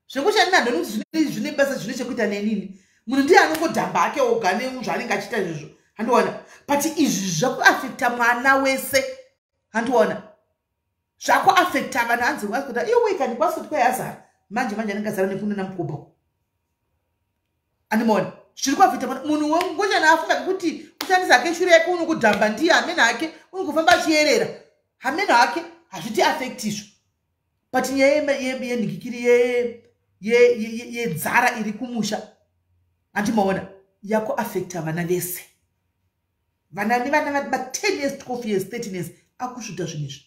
Zvengocha ndinando nokuti zvine basa zvine chekuita nenini. Munhu ndiye anongodhamba hake oga nezvaanenge achiita izvozvo. Handiona. But izvi zvakuafekta mwana wese. Handiona. Zvakuafekta vanhu hanzi vasikuta iwe ikani kwasoti kwayazara. Manje anenge azara nekunena mukobho. Andimona. Zviri kuafekta munhu wengocha naafunga kuti kushandisa hake shure yake unokudhamba ndiye hamene hake unokufamba achiyerera. Hamene hake hazviti affect izvo. But nyaya yenhikikiri yedzara iri kumusha. Andimaona yakuafekta vana vese. Vana nevana va 10 years, 12 years, 13 years akusvuta zvinhu izvi.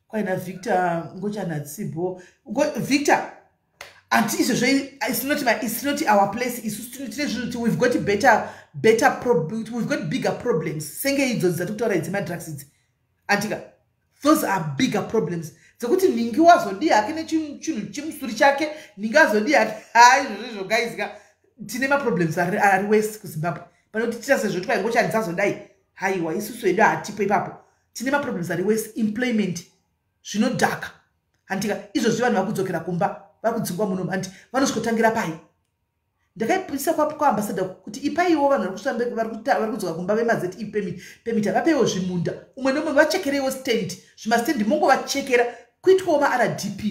Kwaina Victor ngocha natsibo. Victor And it's not our place. We've got better problems. We've got bigger problems. Those are bigger problems. Zokuti ningi wazodi akine chimusuri chake ningi azodi guys tinema problems are west kuZimbabwe. Panoti titase zvotwa ngocha ndizazodai haiwa isusu edu atipo ipapo. Tinema problems are west employment zvinodhaka. Antika izvo vanhu vakudzokera kumba vakudzingwa muno anti vanosikotangira pai. Ndakaipisa kwa ambassador kuti ipaiwo vanhu vari kudzoka kumba vemazeti permit vapewo zvimunda umwe nomwe vachekerewo stand zvimastand mungo vachekera kuitwawo maRDP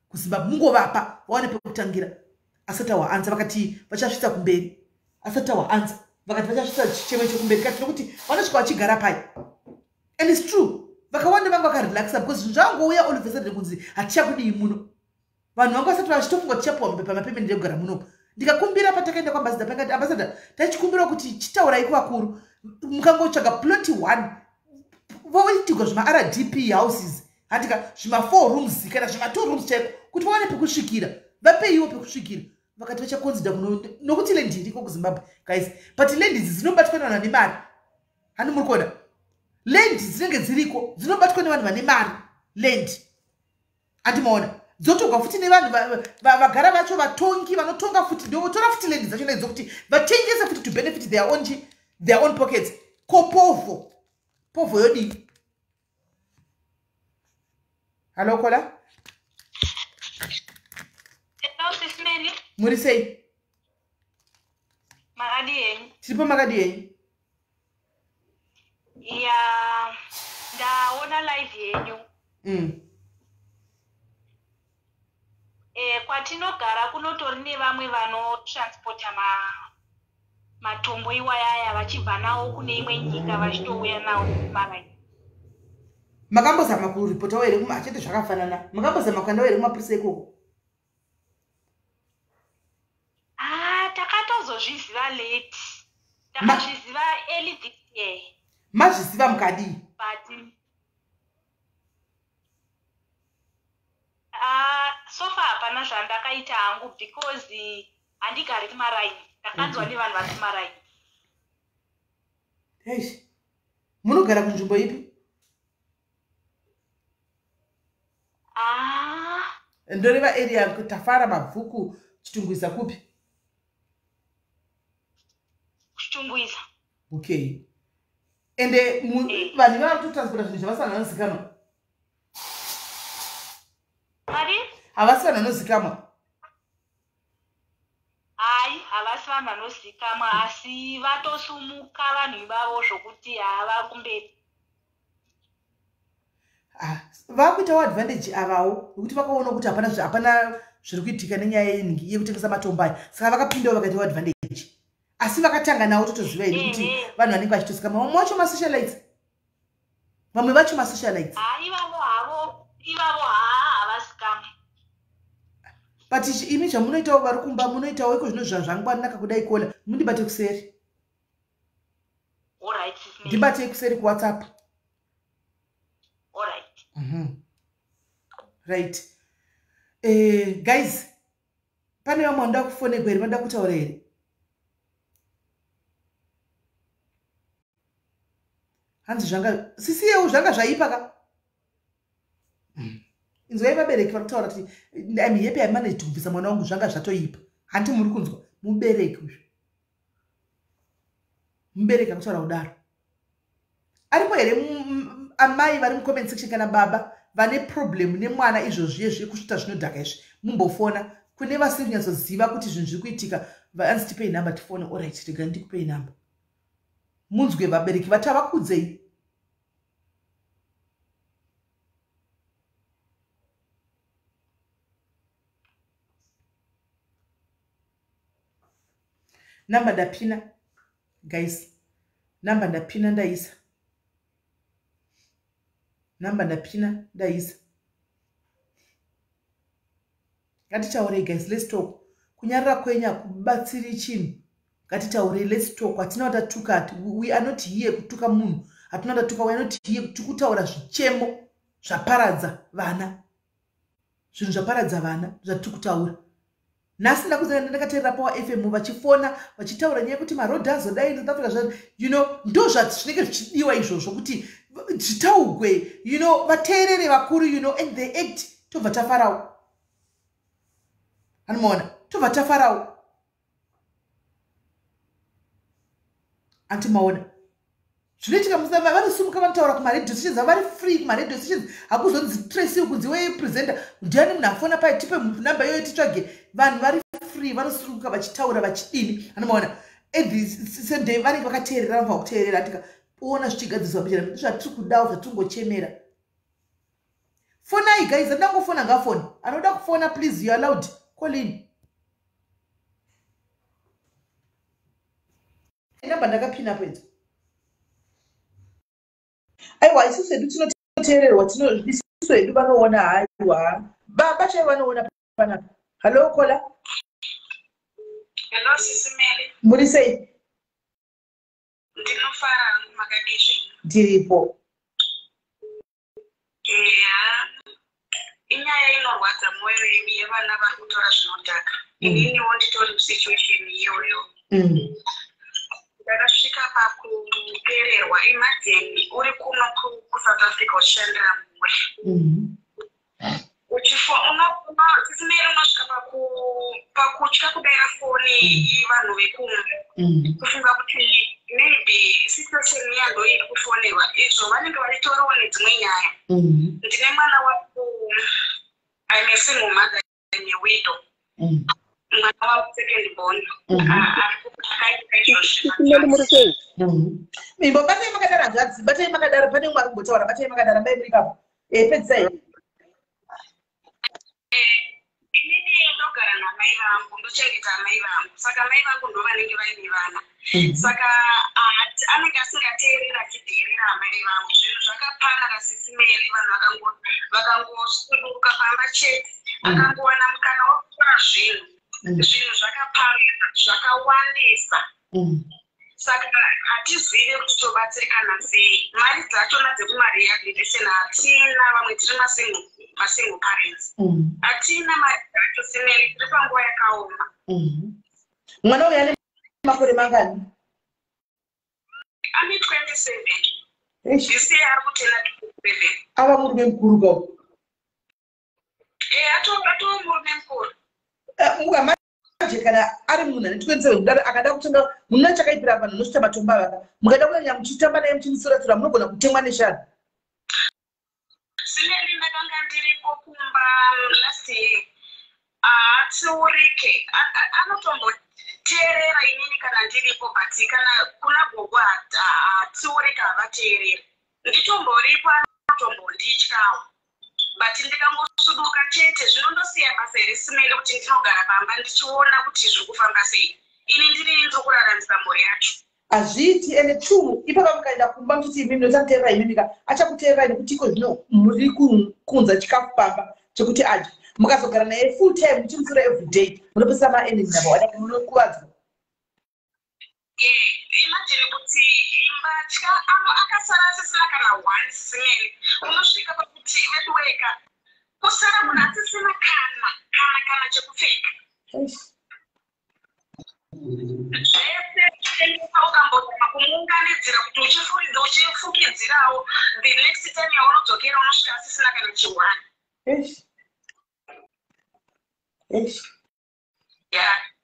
kuZimbabwe mungovapa vaone pekutangira asati waanza vakati vachasvitsa kumberi asati waanza vakati vachasvitsa chichemo chekumberi kati nokuti vanosvika vachigara pai. And it's true vakawanda vanga vakarelaxa because zvangouya all of a sudden kunzi hatichakudii muno vanhu vanga vasati vachitofunga tichapuwa pamapemende ekugara munopo. Ndikakumbira patakaenda kwaambassador pakati ambassador tachikumbira kuti chitaurai kuvakuru mukangotsvaga plot 1 voitigwa zvima-RDP houses handika zvima 4 rooms kana zvima 2 rooms chaiko kuti vaone pekusvikira vapeiwo pekusvikira vakati vachakonzida nokuti lendi iriko kuZimbabwe guys but lendi idzi dzinobatwa nevanhu vane mari hani muri kuona lendi dzinenge dziriko dzinobatwa nevanhu vane mari lendi handimaona dzotorwa futi nevanhu vagara vacho vatongi vanotonga futi ndovotora futi lendi dzacho naidzo kuti vatengese futi to benefit their own pockets ko povo yodii. Hello Kola. Hello SIS MELLY. Muri sei? Makadi yenyu. Tiripo makadi yenyu. Ya ndaona live yenyu. Kwatinogara kunotori nevamwe vanotransporta matombo iwayaya vachibva nawo kune imwe nyika vachitouya nawo kumaraini. Makambozama kuripotawo here achete zvakafanana makambozama kuendawo here kumapurisa ikoko? Takatozozviziva late. Takazviziva early this year. Mazviziva mukadii? But so far hapana zvandakaita hangu because handigari kumaraini. Ndakanzwa nevanhu vari kumaraini. Eish. Munogara kunzvimbo ipi? Ndoreva area Tafara Mabvuku Chitungwiza kupi? Chitungwiza. Okay. Ende vanhu varikutransporta zvinhu zvavasana vanozikanwa? Mari? Havasi vanhu vanozikamwa? Hai, havasi vanhu vanozikamwa asi vatosumuka vanhu ivavo zvokuti hava kumberi. Vakuitawo advantage avawo nokuti vakaona kuti hapana zviri kuitika nenyaya yekutengesa matombo aya saka vakapindawo vakaitawo advantage asi vakatanga nawo totoziva here kuti vanhu vanenge vachitozikamwa vamwe vacho masocialites vamwe vacho masocialites ivavo havazikamwa. But imi zvamunoitawo vari kumba munoitawo iko zvino zvangwanaka kudai Kola mundibate kuseri. Alright. Ndibate kuseri kuWhatsApp. Alright. Right. Guys, pane vamwe vanoda kufonerwa here vanoda kutaura here? Hanzi zvanga sisiyewo zvanga zvaipa ka? Inzwai vabereki vari kutaura kuti I'm happy I managed kubvisa mwana wangu zvanga zvatoipa. Handi muri kunzwa mubereki uzvo. Mubereki akutaura kudaro. Aripo here amai vari mucomment section kana baba vane problem nemwana izvozvi yekusvita zvinodhaka izvi mumbofona kune vasiri kunyatsoziva kuti zvinhu zviri kuitika vanzi tipei namba tifone. Alright, rega ndikupei namba munzwe vabereki vatavakudzei. Namba ndapina guys, namba ndapina ndaisa. Namba ndapina ndaisa. Ngatitaurei guys, let's talk. Kunyarira kwenya kubatsiri chinhu. Ngatitaurei, let's talk. Hatina watatuka, we are not here kutuka munhu. Hatina watatuka, we are not here kutaura zvichemo zvaparadza vana. Zvinhu zvaparadza vana zvatiri kutaura. nhasi ndakuzana ndakateerera Power FM vachifona vachitaura nyaya yekuti marodhi azodai in South Africa zvazvo, you know, ndo zvinenge zvichidiwa izvozvo kuti zvitaugwe, you know, vateerere vakuru, you know, and they act. Tobva tafarawo, anomaona, tobva tafarawo, antimaona zvinoitika musava vanosumuka vanotaura kumaredio stations, vari free kumaredio stations, hakuzonzi Tracy kunzi wepresenter ndiani munhu afona pai tipe namba iyoyo titsvage, vanhu vari free vanosumuka vachitaura vachidini, anomaona. Same day vanenge vakateerera vabva kuteerera atika ona zvichigadziswa mbichana zvatiri kudawo zvatingochemera. Fonai guys, andangofona ngafoni, anoda kufona please, you are allowed, call in. Namba ndakapina pedyo. Aiwa, isusu hedu tinoteererwa, isusu hedu vanoona, haiwa baba chai vanoona panapa. Hello Kola. Hello SIS MELLY. Muri sei? Ndinofara makadizvi. Ndiripo. Inyaya inorwadza mwoyo yedu yevana vari kutora zvinodhaka. Ininiwo nditori musituation iyoyo. Ndakasvika pakupererwa. Imagine uri kuno kuSouth Africa uchishandira mumwe. SIS MELLY unosvika pakutya kubayira foni yevanhu vekumwe. Kufunga kuti maybe situation yando iri kufonerwa, izvo vanenge vachitoriwo nedzimwe nyaya. Ndine mwana I'm a single mother and a widow. Mwana wangu second born. Mimbo batai makadara gadzi, batai makadara pane mwari kumbotaura, batai makadara mbai muri kapo. Pedzai. Inini ndogara namai vangu, ndochengeta mai vangu. Saka mai vangu ndo vanenge vaine vana. Saka anenge asingateerera achidheerera mai vangu. Zvinhu zvakapana SIS MELLY, vanhu vakangosuduka pamba chete, akangowana mukana wekutora zvinhu zvakapana zvakawandisa. Saka hatizivi kuti tobatsirikana sei. Mari dzachona dzekumariabilitation hatina, vamwe tiri masingle parents. Hatina mari dzacho SIS MELLY, tiri panguva yakaoma. Mwana uyu ane makore mangani? Ane 27. This year ari kutenda 27. Ava murume mukuru kau? Atova murume mukuru. Manje kana ari munhu ane 27 akada kutenga munhu chakaipira vanhu nosvita matombo avaka, mukada kunyanya muchitamba naye muchimusora-sora munogona kutemwa neshana. SIS MELLY ndakanga ndiripo kumba last year. Atiurike anotomboteerera inini kana ndiripo, but kana kuna gogo atiurika havateereri. Nditomboripo anotombondityawo, but ndikangosuduka chete zvinondosiya basa SIS MELLY kuti ndinogara pamba ndichiona kuti zviri kufamba sei. Ini ndiri ndokuraramisa mhuri yacho. Azviiti ene tu ipapa mukaenda kumba muchiti imimi notamuteerera imimika achakuteererai nekuti iko zvino muri kunza chikafu pamba chekuti adye. Mukazogara naye full time muchimusora every day munopesa maenemy navo wada munokuvadzwa. Imagine kuti imbatya akasara asisina kana one SIS MELLY. Unosvika pakuti veduweka kusara munhu asisina kana chekupfeka. Ukambozama kumuunganidzira kuti uchifukidzirawo, the next time yaunodzokera unosvika asisina kana chiwani.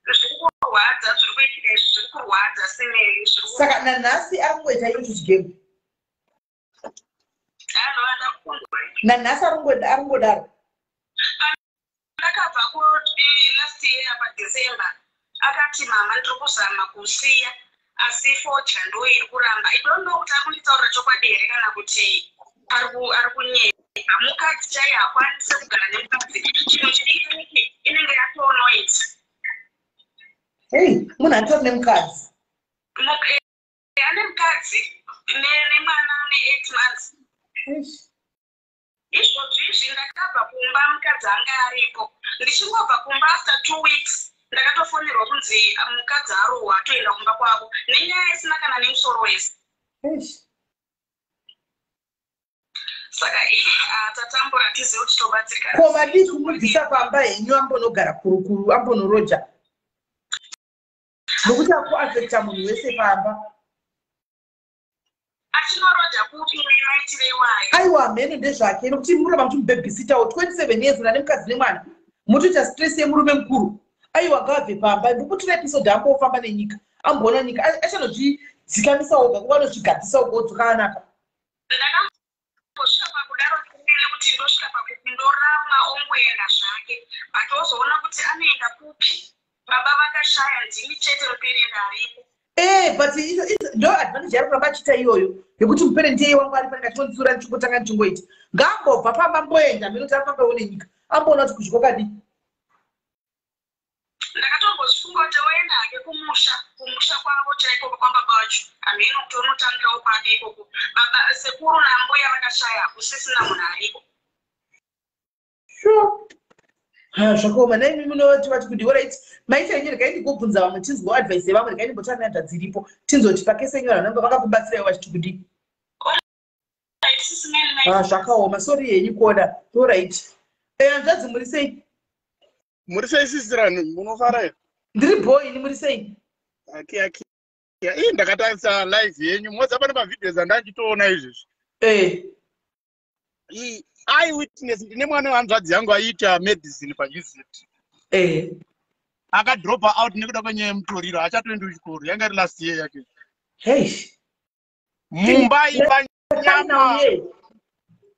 Zviri kurwadza, zviri kuitika izvi zviri kurwadza SIS MELLY. Saka nanhasi ari kungoita icho chigemu. Nanhasi ari kungodaro. Ndakabva last year paDecember akati mama ndiri kuzama kusiya asi fodya ndo iri kuramba. I don't know kuti ari kunditaurira chokwadi here kana kuti ari kunyenya. Mukadzi chaiye hakwanise kugara nemukadzi. Chinhu chidiki inenge yatonoita. Munhu atori nemukadzi? Ane mukadzi nemwana une 8 months. Izvozvo izvi ndakabva kumba mukadzi anga aripo. Ndichingobva kumba after 2 weeks ndakatofonerwa kunzi mukadzi arohwa atoenda kumba kwavo nenyaya isina kana nemusoro wese. saka tatambura tizive kuti tobatsirikana. Ko madiki kumubvisa pamba henyu ambonogara kurukuru ambonoroja nokuti akuafekta munhu wese pamba. Achinoroja kupi maitire iwayo. Aiwa mhene ndezvake nokuti murova muchimubhebhisitawo 27 years una nemukadzi nemwana mutoita stress yemurume mukuru. Aiwa ngabve pamba nokuti episode ambofamba nenyika amboona nyika achanozvidzikamisawo gakuva anozvigadzisawo godzoka anaka. Ndakambosvika pakudaro kumele kuti ndosvika pakundorama ongoenda zvake but ozoona kuti anoenda kupi baba vakashaya ndimi chete muperenda aripo. But ndo advantage yari kuramba achiita iyoyo yekuti muperenda iye wangu ari panenge achitonditsura ndichingotanga ndichingoita ngambobva pamba amboenda minoti afambawo nenyika amboona kuti kuzvikokadi. Ndakatombozvifunga kuti oenda hake kumusha kwavo chaiko kwababa vacho hameno kuti unotangawo pake ikoko baba sekuru nambuya vakashaya kusisina munhu ariko. Zvakaoma naimi munoti vati kuti oright maita yenyu regai ndikubvunza vamwe tinzwa advice yevamwe regai ndimbotana nadza dziripo tinzoti pakese nyora nanga vakakubatsirawo vachiti kuti zvakaoma sori henyu kuona oright. Hanzvadzi muri sei? Muri sei sisirani munofara here? Ndiri boy ni muri sei? Ndakatarisa live yenyu modza pane mavhidhios andachitoona izvezvi. Eyewitness ndine mwana wanzvadzi yangu aiita medicine paUCT. Akadropa out nekuda kwenyaya yemutoriro achatoendi kuchikoro yanga iri last year yake. Mumba ipanyama.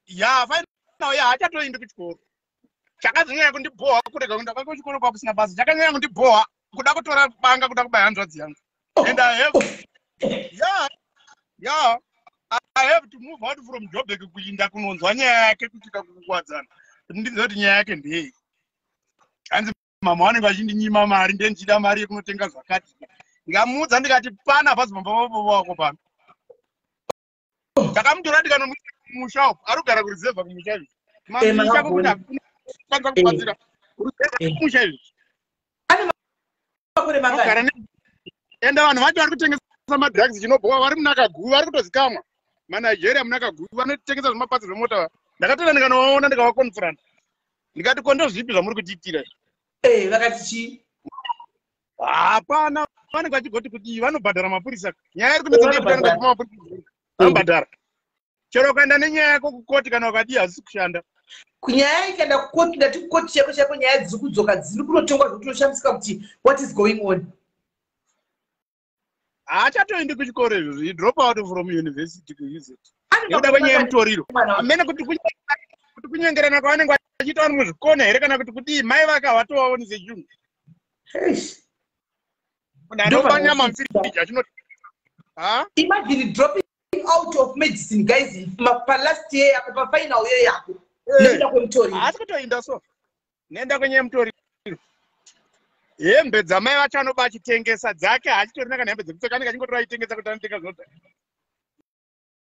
Final year achatoendi kuchikoro. Chakazonyanya kundibhowa kurega kuenda kwake kuchikoro kwakusina basa. Chakanyanya kundibhowa kuda kutora banga kuda kubaya hanzvadzi yangu. And I have to move out from Joburg kuinda kunonzwa nyaya yake kutika kukwadzana. Ndizoti nyaya yake ndei. Hanzi mama wanenge achindinyima mari ndenjida mari yekunotenga zvakati. Ngamuudza ndikati pana bhazi baba wako pano. Ndakamutora ndikanomuisa kumusha uko arikugara kurizevha kumusha izvi. Mamusha kukuda kwanza kubatsira. Kumusha izvi. Ani makore mangani? Enda vanhu vacho vari kutengesa madrugs chinobhowa vari munakaguva vari kutozikamwa. Manigeria munakaguva vanotengesa zvemapatsi zvemota. Ndakatenda ndikanovaona ndikavakonfront. Ndikati kondo zvipi zvamuri kutiitira izvi? Vakati chii? Hapana vanenge vachigoti kuti vanobhadhara mapurisa. Nyaya iri kunetsa ndiyekuti vanenge mapurisa. Vanobhadhara. Chero ukaenda nenyaya yako kukoti kana ukadii hazisi kushanda. Kunyaya ikaenda kukoti ndati kukoti chako chako nyaya dziri kudzoka dziri kunotongwa zvokuti unoshamisa kuti what is going on? Achatoendi kuchikoro izvozvo. He drop out from university kuUCT. Nekuda kwenyaya yemutoriro. Amene kuti kunyengerana kwavanenge vachiita vari muzvikona here kana kuti kudii mai vake havatovaoni sechungu. Ndandofanyama mfiriji achinoti. Imagine dropping out of medicine guys last year yako pa final year yako. Nenda kwemutoriro. Asi kutoenda so. Nenda kwenyaya yemutoriro. Hembe dzamai vacho anoba achitengesa dzake hachitorina kana hembe dzekupfeka anenge achingotora achitengesa kuti anotenga zvinodhaka.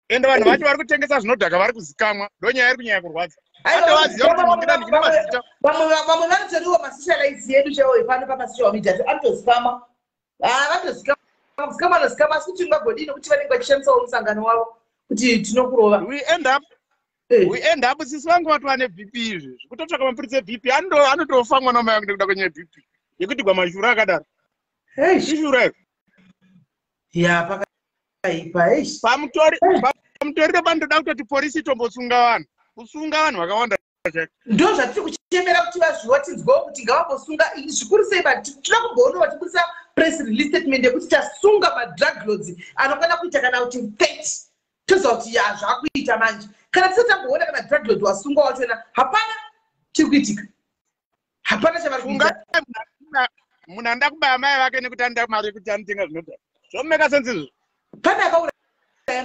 Ende vanhu vacho vari kutengesa zvinodhaka vari kuzikamwa ndonyaya iri kunyanya kurwadza. Atovaziva kuti ndingida ndine mazita. Vamwe vanotoriwa masocialize yedu chaiwo ipano pamasocial media anotozikama. Vanotozikama kuzikama anozikama asi kuti ungagodini nokuti vanenge vachishandisawo musangano wavo kuti tinokurova. We end up sisi vangu vatu vane BP izvi. Kutotsvaka mapurisa eBP anotofa mwana mai vangu nekuda kwenyaya yeBP. Yekuti gwamashura akadaro. Ishura iko. Pakaipa. Pamutoriro panotoda kutoti polisi itombosunga vanhu. Kusunga vanhu vakawanda chake. Ndo zvatiri kuchemera kuti vazviwa tinzwawo kuti ngavambosunga zvikuru sei but tinoda kumboona vachibudisa press release statement yekuti tasunga madrug lords anokwana kuita kana kuti 30. Toziva kuti zvakuita manje. Kana tisati tamboona kana drug lord wasungwa wachona hapana chiri kuitika. Hapana chavari kuita. Munhu anda kubaya mai vake nekuti anda mari yekuti anotenga zvinodhaka. Zvomeka sense izvo. Pane akauraya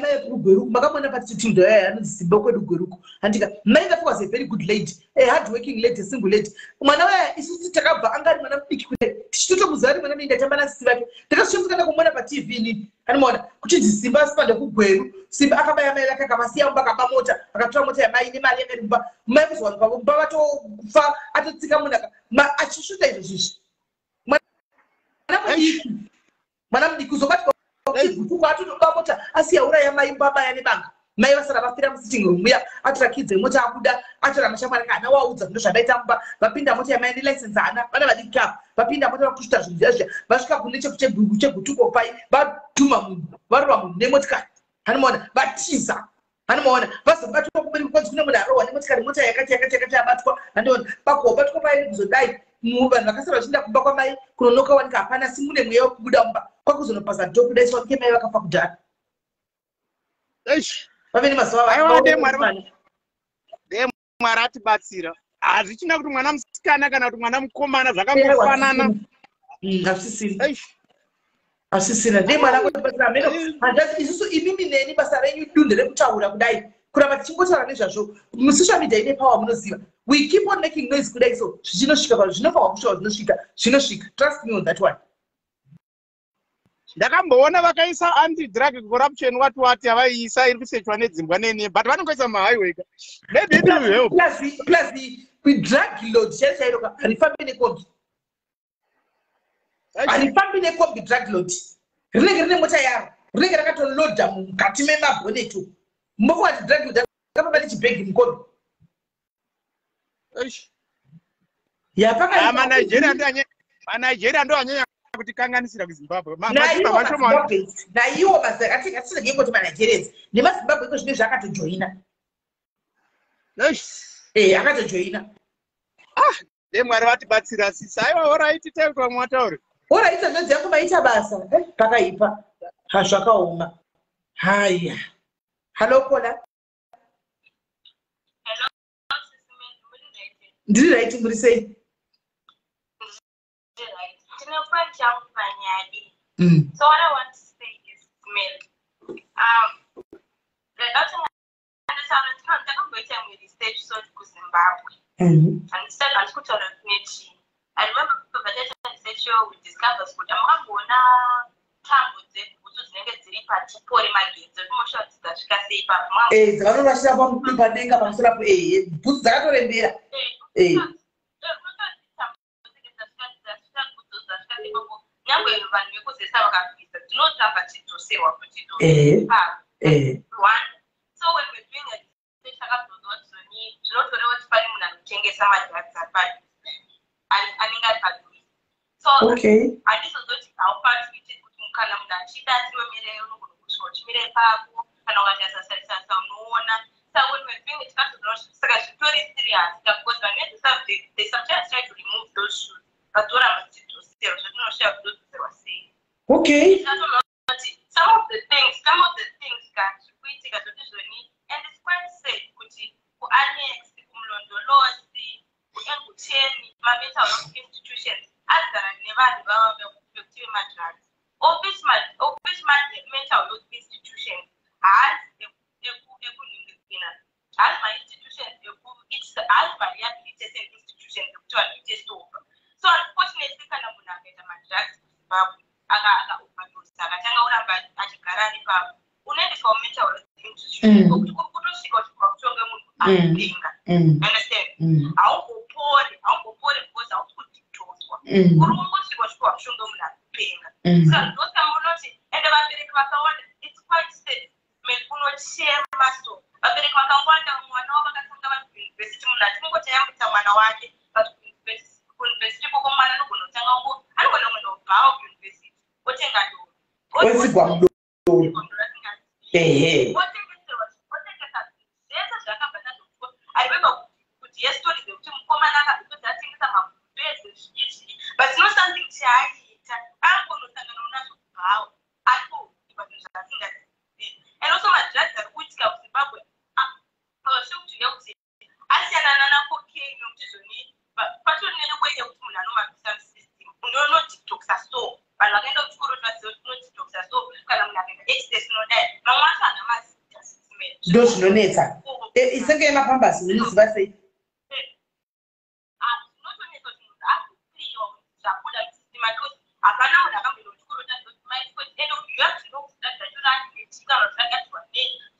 mai ekugweruku makamona patitundo yaya anozimba kwedu gweruku. Andika mai vafe was a very good lady, a hard working lady, a single lady. Mwana waya isusu takabva anga ari mwana mudiki kudai. Tichitotomuziva ari mwana muinda tamba nasisi vake. Takasvika kumona paTV inini. Anoona kuchinzi Simba asipande kugweru. Simba akabaya mai vake akamasiya mumba akaba mota. Akatora mota yamai nemari yanga iri mumba. Mai kuzwa mumba vatofa atotsika munaka. Achishuta izvozvi. Mwana mudiki kuzobatwa kuti atotoba mota asiya uraya mai baba yane banga. mai vasara vafira musitting room uya atora kidzi mota akuda atora mashamwari kana waudza zvino zvadaita mumba vapinda mota yamai nelicense hana vana vadiki apa vapinda mota vakusvita zvinhu zviya vasvika kune chegutuko pai vadhuma munhu varova munhu nemotikari hanimaona vatiza hanimaona vazobatwa kubereki kwanzi kune munhu arohwa nemotikari mota yakati yabatwa handiona pakuobatwa paini kuzodai vanhu vakasara vachienda kumba kwamai kunonoka wanika hapana simune mweya wekubuda mumba kwakuzonopasa dho kudaiswa nke mai vakafa kudhara vave nemazuva Mwari atibatsira hazvichina kuti mwana musikana kana kuti mwana mukomana zvakangofanana asisina nemwana kubatsira meno handati isusu imimi neni basa renyu dunde rekutaura kudai kuramba tichingotaura nezvazvo musocial media ine power munoziva we keep on making noise kudai so zvichinosvika pa zvinofanwa kusvika zvinosvika trust me on that one. Ndakamboona vakaisa anti drug corruption wati havaiisa iri kusechwa nedzimbwa nene but vanongoisa mahighway maybe it will help plus the drug load chairo harifambi nekombi drug load rinenge rine mota yaro rinenge rakatoloda mukati memabhonetu mbovati drug load akapamba nechibhegi mukombi Nigeria ndo anyanya kuti kanganisira kuZimbabwe naiwo mazakati ngoti maNigerians nemaZimbabwe iko zvine zvakatojoina akatojoina Mwari vatibatsira sisi aiwa oraiti taitwa mwatauri oraita nodzi yangu maita basa pakaipa hazvakaoma haya halo kola ndiri raiti muri sei So what I want to say is Melly. The doctor understands with the stage so to Zimbabwe. And instead of put on a niche. I remember the sexual we discovered but I'm gonna time with it, which was negative party for my kids. The more shots that she can say about the Russia bomb Padenga Masura put that or So when we're doing a station up to those who need to know what finding and changing some advice so okay and this was what our part which is mukana mna chita tiwemere unokuchimire papo kana ukatasa sasa unoona so when we're doing it up to those saka story serious because when the subject they sometimes try to remove those shoes but what I'm to say so no share those they were saying okay some of the things that we take as a decision and it's quite safe kuti annex kumlondolozi kuenguteni mental health institutions azara nevanhu vava vekutive madrugs office mental health institutions haazi ekuningirina haazi ma-institutions haazi ma-rehabilitation institutions ekuti vanhu ite sober so unfortunately kana munhu akaita madrugs kuzimbabwe akaoverdose akatanga uramba achigara ari papo unoendeswa mental health institutions kuti kutosvika uchikwa kutonge munhu akupenga understand haungopori because hausi kudictoswa uri ungosvika uchikwa kushonge munhu akupenga saka ndosa munoti ende vabereki vakawanda it's quite safe kunochema so vabereki vakawanda mwana wavo vakatanga vauniversity munhu atingoti yambutsa mwana wake kuuniversity koko mwana anogona kutanga anogona kuenda kubvawo kuuniversity otenga osigwa mudoro I remember yes, story the mukomana akapedza atengesa mabhezi zvichi but no something chaita angonosangana nazvo kubvawo ato vanhu zvasingazivi and also madrugs ari kuitika kuZimbabwe shokutuya kuti asiyanana nacocaine nokuti zvoni patori nedekweide kuti munhu anomabvisa system unonodetoxa so vanhu vakaenda kuchikoro vaziva kuti unodetoxa so kana munhu akaenda excess unodai mamwe acho hana mazita ndo zvinonetsa isenge yemapambasi munoziva sei hapana munhu akamboenda kuchikoro you have to know that you're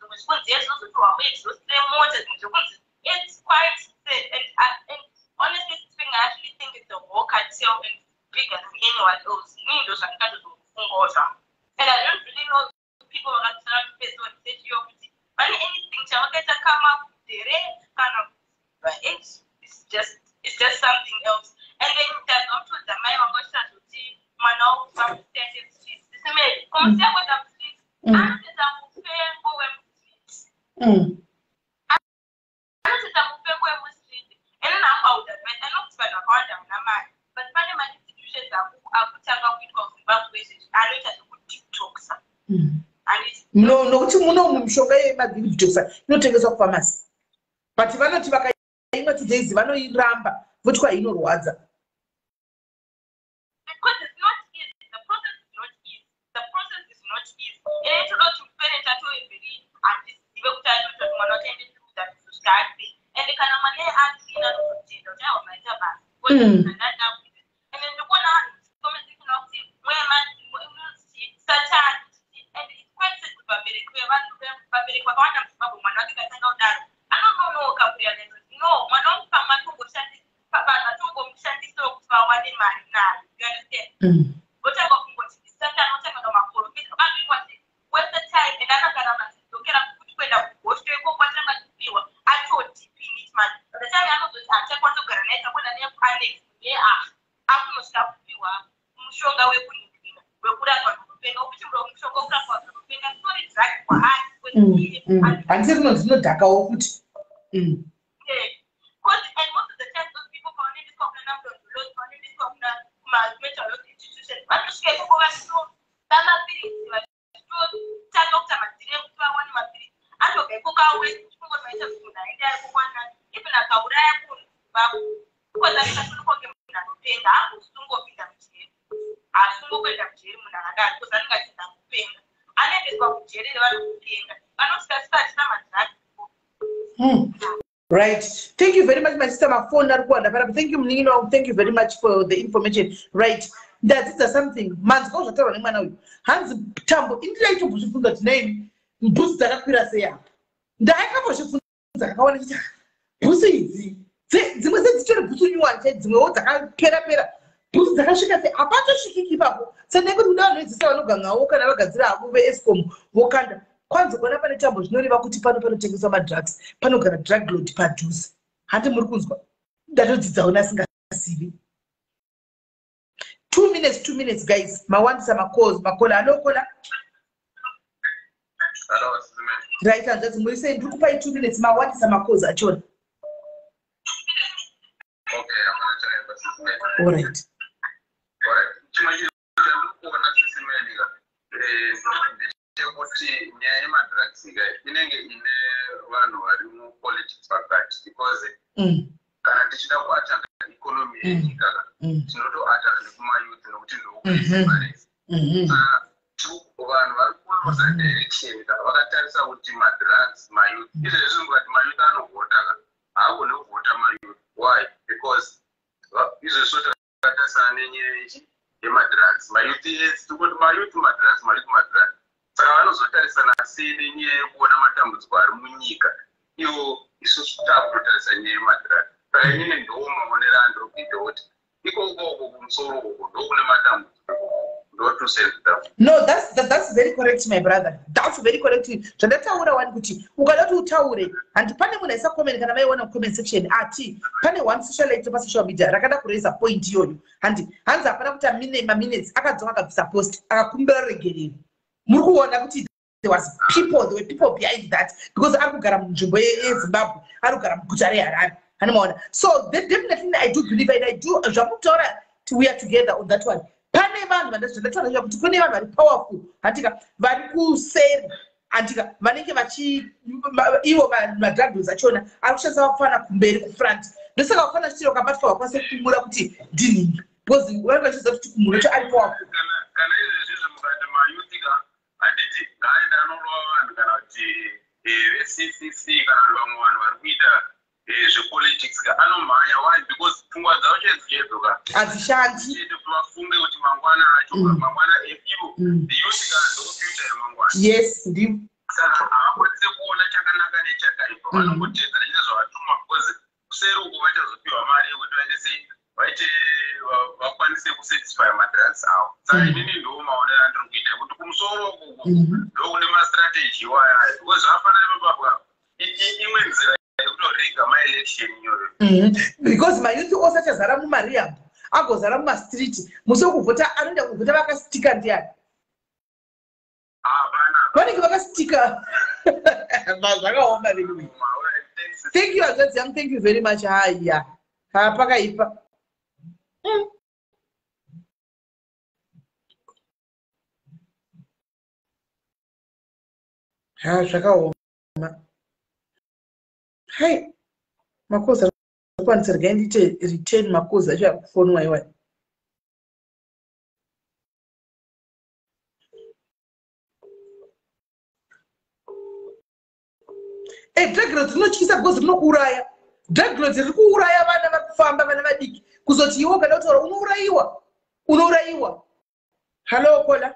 zvimwe zvikunzi ezvozoti wamwe zvosire mota zvimwe zvokunzi it's quite sad and honestly speaking I actually think it's a whole cartel and bigger than anyone else inini ndo zvandikatozofungawo zvangu and I don't really know people vakatara kupeso research yokuti vane any it's just something else. And then there's also the my to see Mano from street. This is me. Come see what I'm street. I'm fair go street. I'm fair go street. And then I'm out that I not spend a hard on my but my institutions are put out with evacuation. I know that good TikToks. No, mshonga madhivitosa inotengeswa pharmacy. But vanoti vakaimwa today vanoiramba voti kwainorwadza. Because it's not easy. The process is not easy. The process is not easy. And it's not to parent at all and this development will not end to that to start. And the kind of money I see that of my job. And then the one commenting of where man such a and it's quite simple but very clear but very quick one of my not that. I don't know no, my don't come to go shanty papa to go shanty so for one in my now. You understand? What I got what is that not time on my phone. What's the time and I'm not to get up to where I go straight go what I'm to feel. I told TP man. By the time I know I check what to get an answer when I am Alex. Yeah, I'm going to stop you. I'm sure that we couldn't. We could have gone to the office of nezvinodhaka wokuti and most of the time those people founding this complaint of those founding this mental health institution but to scale over so that doctor material to one material and okay cook away for myself to even a kauraya babu because I can't look at the pain I was to go with them I sungo kwenda mjeri munanga because anga tinda kupenga ane kwa mjeri wali kupenga anosta start na madrag. Right. Thank you very much, my sister. My phone not going. Thank you, Nino. Thank you very much for the information. Right. That's something. Man's goes to run now. Hands tambo. India to push that name. Boost that appears here. The I was a pussy. The message to put you and said, pera. Boost the Hashika say, Apato Shiki Babu. So never do not need to say, look, Wokan Gazra, Move Escom, Wokanda. Kwanza kuna pale chambo zvinori vakuti pano panotengeswa madrugs panogara drug lord padhuze hati muri kunzwa ndatodzidzaona asingasivi 2 minutes guys mawandisa makola anokola right hanzvadzi murisei ndiri kupai 2 minutes mawandisa makozi achona alright kuti nyaya yemadrugs inenge ine vanhu vari mupolitics pakati because kana tichida kuataka ikonomi yenyika tinotoataka nekumayouth nokuti ndokuimaresa vanhu vari kulosa direction vakatarisa kuti madrugs mayouth izvezvi zvinongati mayouth anovhota haagone kuvhota mayouth why because izvezvo takatarisana nenyaya yemadrugs mayouth tikoti mayouth madrugs saka vanozotarisana sei nenyaya yekuona matambudziko ari munyika ivo isusu taakutotarisa nyaya yemadrugs saka inini ndomaonera andiri kuita kuti ikoko kumusoro uko ndokune matambudziko No, that's very correct, my brother. That's very correct. So that's how I want to ukada tu utaure and pane munhu aisa comment kana maiona comment section ati pane one socialite pa social media rakada kureza point iyoyo and hanza apana kuti amine minutes akadzoka akabvisa post akakumbira regerero muri kuona kuti there were people behind that because ari kugara munzvimbo yeZimbabwe ari kugara muguta reHarare hanimaona so definitely I do believe and I do zvamutaura we are together on that one. Pane vanhu vandatoona kuti kune vanhu vari powerful handika vari kuseri handika vanenge vachi ivo madrugs achona ari kushandisa vafana kumberi kufront ndosaka vafana chitiro kabatwa vakwanise kumura kuti ndinhingi because vari vachiziva kuti kumuro cho ari powerful kana izvezvizvi mukati mayuthika handiti ngaenda anorova vanhu kana kuti veCCC kana kuti vamwe vanhu vari kuita zvepolitics anomhanya why because pfungwa dzavo chedzoka hadzishandi vafunge kuti mangwana acho mangwana ivo the youth ndo future yemangwana yes ndivo saka havakwanise kuona chakanaka nechakaipa vanongotedza nechite zvavatuma because kuseri uko vachazopiwa mari yekuti vaendese vaite vakwanise kusatisfy madrugs avo saka inini ndo maonero andiri kuita kuti kumusoro uko ndokune mastrategy iwayo because zvakafanana nepapwa imwe nzira yekutoriga maelection iyoyo. Because mayouth ose achazara mumarehab agozara mumastreet musi wekuvhota anoenda kuvhota vakasitika ndiani vanenge vakasitika zvakaoma vei. Thank you yepaZim, thank you very much. Haya pakaipa zvakaoma. Hai makoza kwanisa regai ndite return makoza acho akufonwa iwa. Drug lords rinotyisa because rinokuuraya. Drug lords riri kuuraya vana vakufamba, vana vadiki, kuzoti iwe kana kutaura unourayiwa. Hello Kola.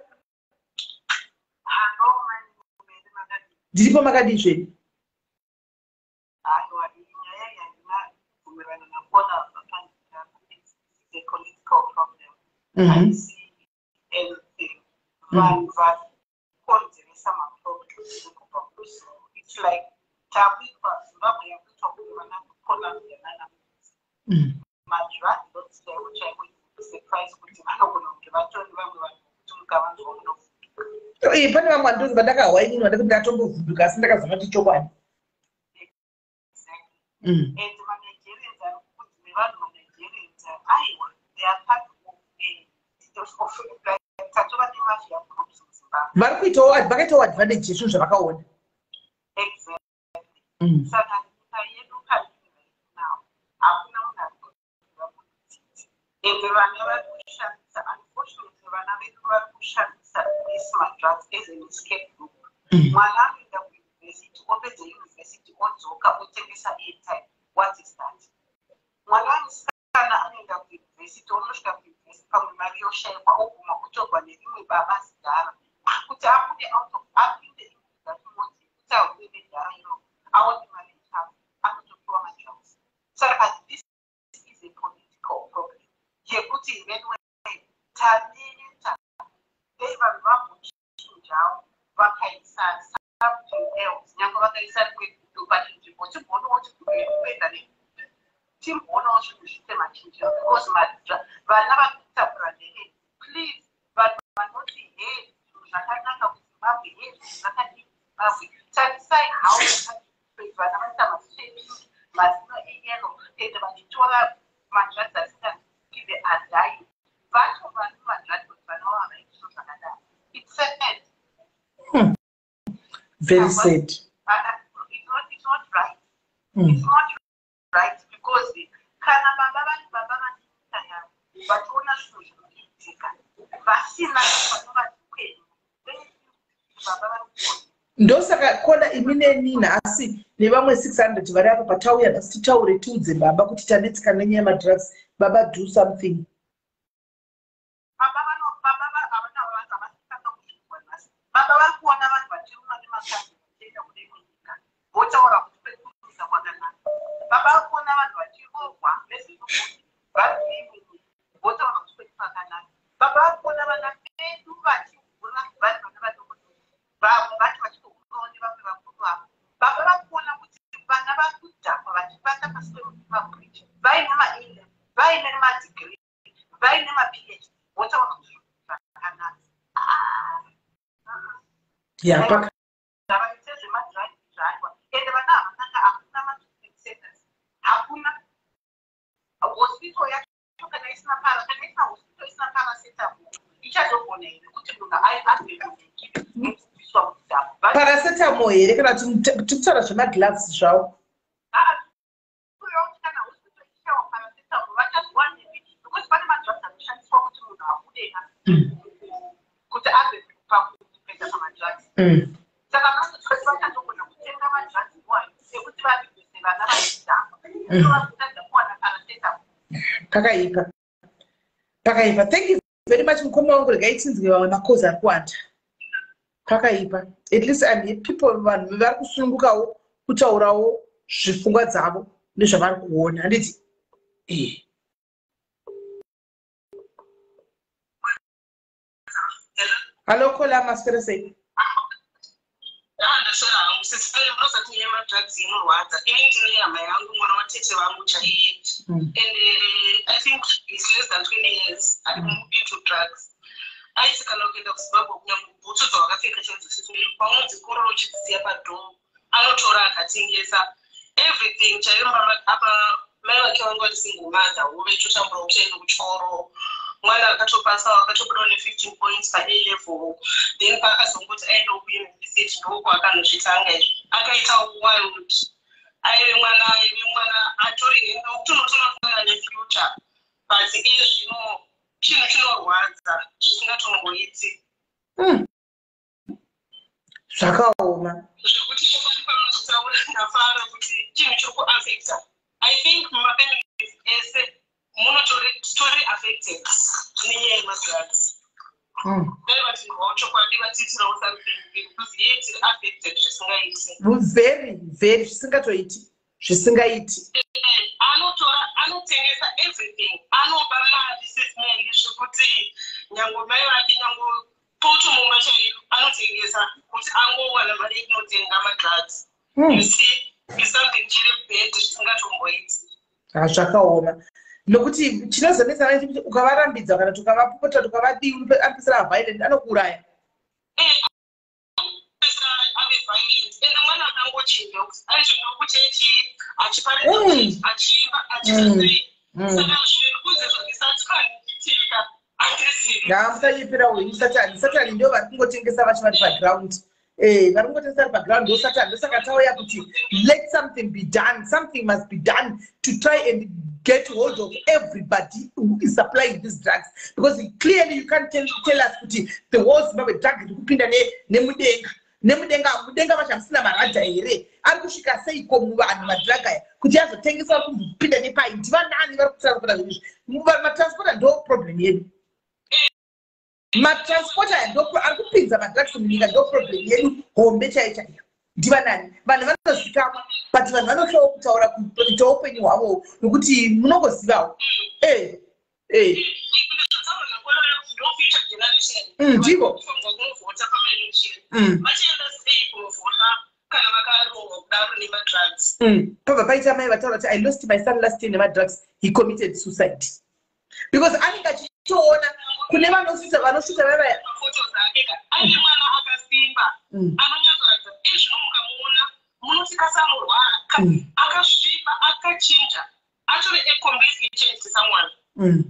Ndiripo makadii zveni? I see anything. It's like pane vamwe vandozi vandakawainini vanda kuti ndatombovhunduka asi ndakazama kuti chokwadi. Vari kuitawo vakaitawo advantage zvinhu zvavakaona. What is that? So this is a political problem. You put it in way, please, but not how it's sad. Very sad. It's not right. It's not right because ndosaka Kola imine nina asi nevamwe 600 vari apa patauya nhasi titaure tiudze baba kuti tanetsika nenyaya madrugs. Baba, do something. Yeah, but paracetamol here kana tikutaura zvemagloves zvawo. Pakaipa. Thank you very much mukoma wangu regai tinzwe vamwe makoza ari kuwanda. Pakaipa. At least people vanhu vari kusunungukawo kutaurawo zvifungwa dzavo nezvavari kuona. Handiti? Hello Kola, maswera sei? sisile mrosati yemadrugs inorwadza ini ndine hama yangu mwana watete vangu chaiye and I think he's less than 20 years into drugs aisi kana ukienda kuzimbabwe kunyange bhutsu dzawakapfeka chadzisismeli pamwe dzikororo chidzidziya padhomu anotora akatengesa everything chaiyo apa mai vake vangu vatisingomada hove toshambura kuchaenda kuchoro mwana akatopasa akatobudawo ne15 points pa A level then paakazongoti aenda kuuniversity ndoko akanosvitsanga izvi akaita wild aive mwana atori tonotonofunga nefuture but iye zvino chinhu chinorwadza zvisingatongoiti zvakaoma zvekuti chofani pamunozitaura ndafara kuti chinhu chiri kuaffecta I think mumafamilies ese munotori affected nenyaya yemadrugs dai vatinhwawo chokwadi vatitirawo something because ye tiri affected zvisingaiti very zvisingaiti anotengesa everything anoba mari sismeli zvekuti nyange mai vake nyange poto mumba chaiyo anotengesa kuti angowana mari yekunotenga madrugs you see is something chiri bad zvisingatomboiti zvakaoma nokuti chinozonetsa kuti ukavarambidza kana tukavapota tukavadii unoapisa violent anokuuraya ave violent and mwana akangochinja aichinja kuchechi achiparira achiimba achizazei saka zvinhu kunze zvakisataniitika ngamusanyeperawo satani ndio vari kungotengesa vachi vari paground vari kungotengesa vari paground ndo satani ndosaka tauya kuti let something be done, something must be done to try and get hold of everybody who is supplying these drugs, because clearly you can't tell us kuti the whole Zimbabwe drug iri kupinda nemudenga vachamsina maraja here ari kusvika seiko muvanhu madrug aya kuti azotengesa kupinda nepai ndivanani vari kutransporta zvinhu izvi matransporta ndo problem yedu matransporta ari kupinza madrugs munyika ndo problem yedu hombe chaiyo ndivanani vanhu vanozikamwa but vanhu vanohlowa kutaura kuita upenyu hwavo nokuti munongozivawo ndiko pabva paita mai vataura kuti I lost my son last year nemadrugs, he committed suicide because anenge achitoona kune vanosvitsa vavaya ane mwana akasimba anonyazoratidza ezvinomukamuona munotikasangorwara akasviba akachinja actually a completely changed someone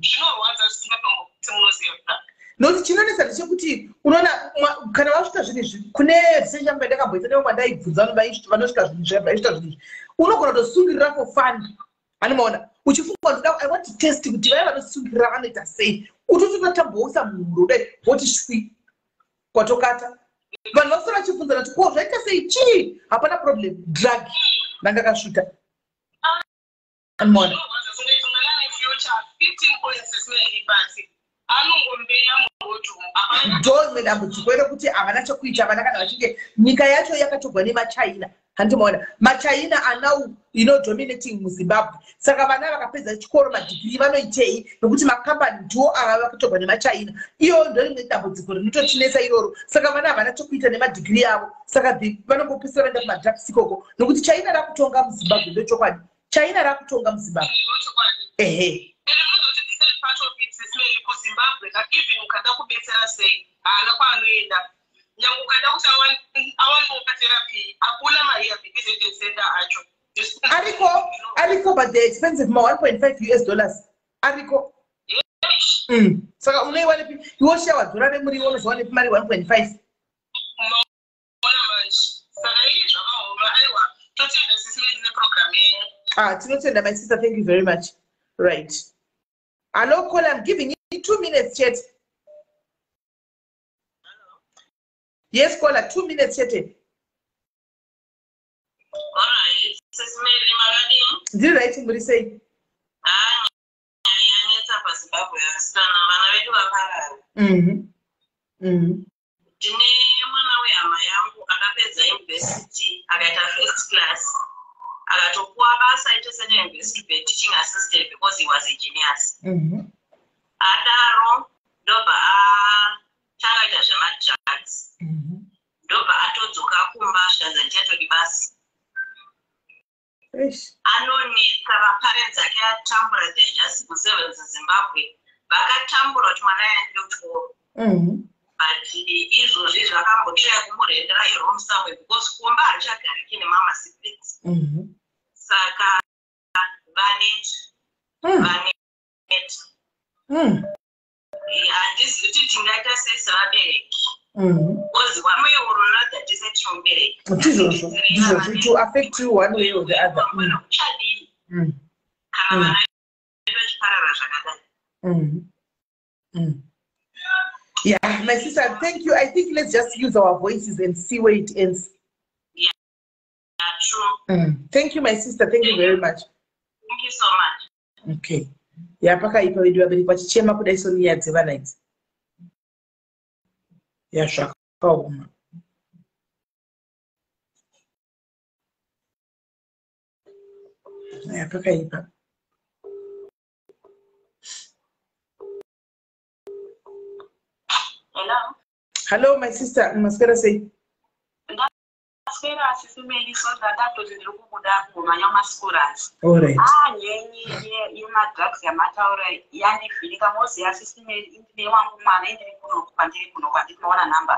zvinorwadza zvisingatombokuti munoziva kuda nokuti chinonetsa ndechekuti unoona kana vasvika zvinhu izvi kune sechamba ndakamboita nevandaibvunza vanosvika zvinhu zvaita zvinhu izvi unogona kutosungirira for fun anomaona uchifunga ndoda I want to test kuti vaya vanosungirira vanoita sei utototamboisa muhuro dai woti shwi kwatokata vanhu vasora vachibvunza kuti ko zvaita sei chii hapana problem drug nanga kasvika anomaona ndo dambudziko rekuti havana chokuita vana kana vachinge nyika yacho yakatogwa nemachina handimaona machina anau dominating muzimbabwe saka vana vakapedza chikoro madhigiri vanoitei nokuti makambani ndiwo ava vakatogwa nemachina iyo ndo rimwe dambudziko rinototinesa iroro saka vana havana chokuita nemadhigiri avo saka vanombopisa vaenda kumadrugs ikoko nokuti china rakutonga muzimbabwe ndochokwadi china rakutonga muzimbabwe kuzimbabwe even ukada kubetsera sei haana kwaanoenda nyange ukada kuti awanopa therapy hakuna marehabilitation center acho ariko but they're expensive ma $1.5 ariko saka unoiwanepi iwo shawa dhora remuriwo unozowanepi mari 1.5 unoona manje saka iyi zvakaoma aiwa totenda sisime neprogram yenyu tinotenda my sister, thank you very much. Right, hello call, I'm giving you 2 minutes chat. Yes caller, 2 minutes chat. Alright, SIS MELLY Magadi. Ndiri right muri sei? Yanetsa paZimbabwe asana vana vedu vaparara. Ndine mwana wehama yangu akapedza university akaita first class akatopuwa basa aitosenda university to be teaching assistant because he was a genius. Adaro ndobva atanga zvemajudges ndobva atodzoka kumbasha zajeto dibasi. Anonetsa vaparents ake atambura just kusevenza Zimbabwe vakatambura kuti mwana yaende kuchikoro. But izvozvi zvakambotsvaya kumurendera irome somewhere because kumba harichagariki nemama siblings. Saka vaneti. Handisi kuti tingaita sei sevabereki. Because one way or another tisati mubereki. It will affect you one way or the other. Kana vana vachiparara zvakadai. Yeah, my sister, thank you. I think let's just use our voices and see where it ends. Yeah, true. Thank you, my sister. Thank you very much. Thank you so much. Okay. Yeah, paka ipa video abiri kwa chichema kudai soni ya dzevana idzi. Yeah, shaka uma. Yeah, paka ipa. Hello. Hello, my sister. Maskera say. Maskera SIS MELLY so that ndiri kubuda kumanya maschools. Alright. Nyenye drugs yamataura yanivhirika mose SIS MELLY ndine wangu mwana ndiri kuno kwandiri kunoona number.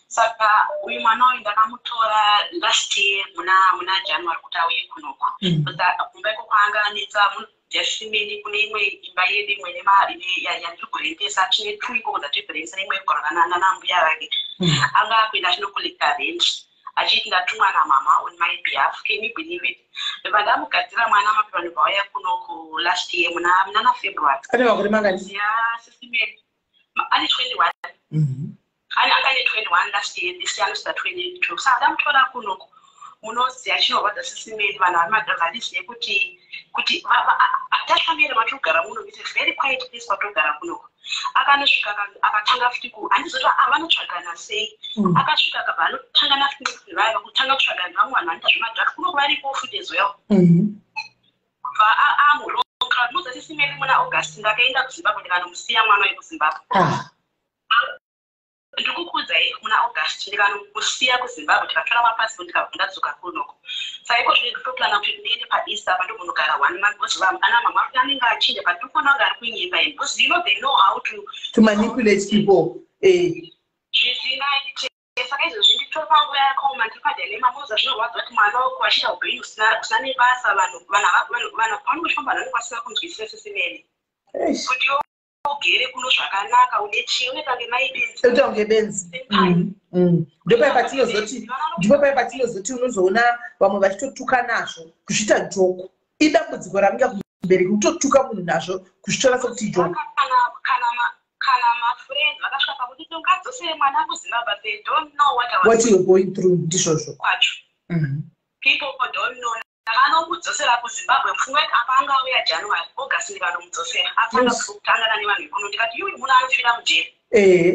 Saka uyu mwana uyu ndakamutora last year muna January kuti auye kunoko. Kumbaiko kwanga anetsa SIS MELLY kune imwe imba yedu imwe yandiri kurentesa tine tuiko dzatikurentesa imwe kugarana nambuya vake. Anga apinda zvinokulika rent. Achiti ndatumwa namama on my behalf. Can you believe it? Vandamugadzira mwana mapirani pauya kunoko last year muna February. Ane makore mangani? SIS MELLY. Ane 21. Ane 21 last year, this year anosta 22. Saka ndamutora kunoko. Unoziya chinorwadza SIS MELLY vanhu vari madhaka hadiziye kuti tashamira matogara muno it's a very quiet place matogara kunoko. Akanosvika akatanga futi handizoti vanotsvagana sei. Akasvika akabva anotangana futi nevaya kutanga kutsvagana vamwe vanhu vanoita zvemadhaka kunoko varipo futi as well. Kubva amuronga muza SIS MELLY muna August ndakaenda kuZimbabwe ndikanomusiya mwana wekuZimbabwe. Ndikukudzai muna August ndikanomusiya kuZimbabwe ndikatora mapasipoti ndikabva ndadzoka kunoko. Saka iko zvino nditoplana kuti ndiende paEaster pandomunogara 1 month because ana mama ake anenge achinja but ndofana kunge ari kunyika ino because they know how to manipulate people. Zvisingaite. Saka izvozvi nditora panguva yakaoma ndiri padilema muza zvinorwadza kuti mwana wako achida upenyu kusina nebasa vanhu vanongofamba vanokwanisa kunzwisisa SIS MELLY. Kuti ugere kuno zvakanaka une chii unekange maibenzi. Utonge benzi. Ndipo paya patinozoti unozoona vamwe vachitotuka nazvo kuzvita joko. Idambudziko ravinga kubereki kutotuka munhu nazvo kuzvitora sekuti joko. Kana mafriends vakasvaka kuti ungadzosere mwana kuZimbabwe they don't know what you're going through ndizvozvo kwacho. People don't know. Anomudzosera kuZimbabwe pfungwa apanga uya January August ndikanomudzosera apanga kutangana nevanhu ikono ndikati iwe muna anofira mujeri.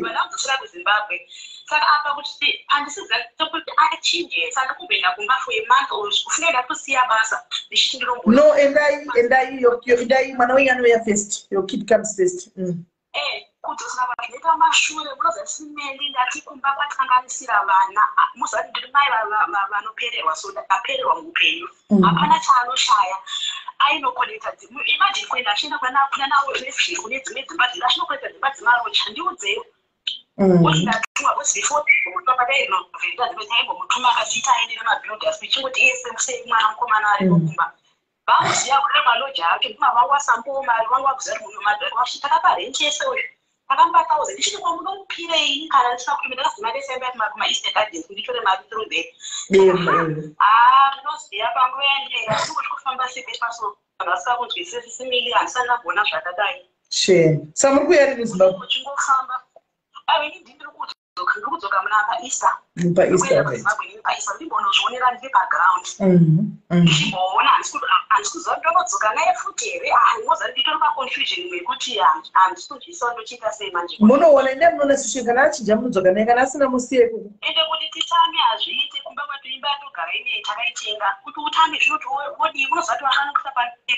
Vandamudzosera kuZimbabwe. Saka apa kuti handisiziva kuti achinje saka kumbenda kumba for a month or kufunga kusiya basa ndichiti ndirombono. No, endai mwana wenyu anouya first. Your kid comes first. Kudzosera vanoita mashure munoziva SIS MELLY ndati kumba kwakanganisira vana muziva kuti ndiri mai vanopererwa so ndapererwa muupenyu hapana chaanoshaya ainokonekta imagine kuenda achienda kuna nawo refugee kune dzimwe dzimba dziri achinokonekta dzimba dzemarocha ndiudzeyo ndatumwa kuti before mutopadainovhenda dzimwe akachita aende nemabuilders ichingoti ese musei mwana mukomana ari mukumba vamuziya kuti maloja ake ndima vangu vasambowo mari vangu vakuziva kuti munhu madhari vachitaka renchi yese uyu akamba 1000 ndichiti kwamunomupirei kana ndisina kuti ndakazima ndesemba kumaeaster gardens nditore mari through there. Ndinoziya panguva yandinenge ndikuti kufamba sepepa so vasika kunzwisisa SIS MELLY handisana kugona zvakadai. Saka muri kuya rini Zimbabwe? Chingofamba ndiri kudzoka muna paEaster. paEaster ndimbonozvionera ndiri paground. Ndimboona handisi kuziva kuti ndinodzoka naye futi here. Ndinoziva kuti nditori paconfusion imwe yekuti handisi kunzwisisa ndochiita sei manje. Munoona ende munoona situation kana achinja munodzoka naye kana asina musiye kuku. Ende kuti titame hazviiti kumba kwatu imba yatogara ineyi takaitenga kuti utame zvinoti wodii unoziva kuti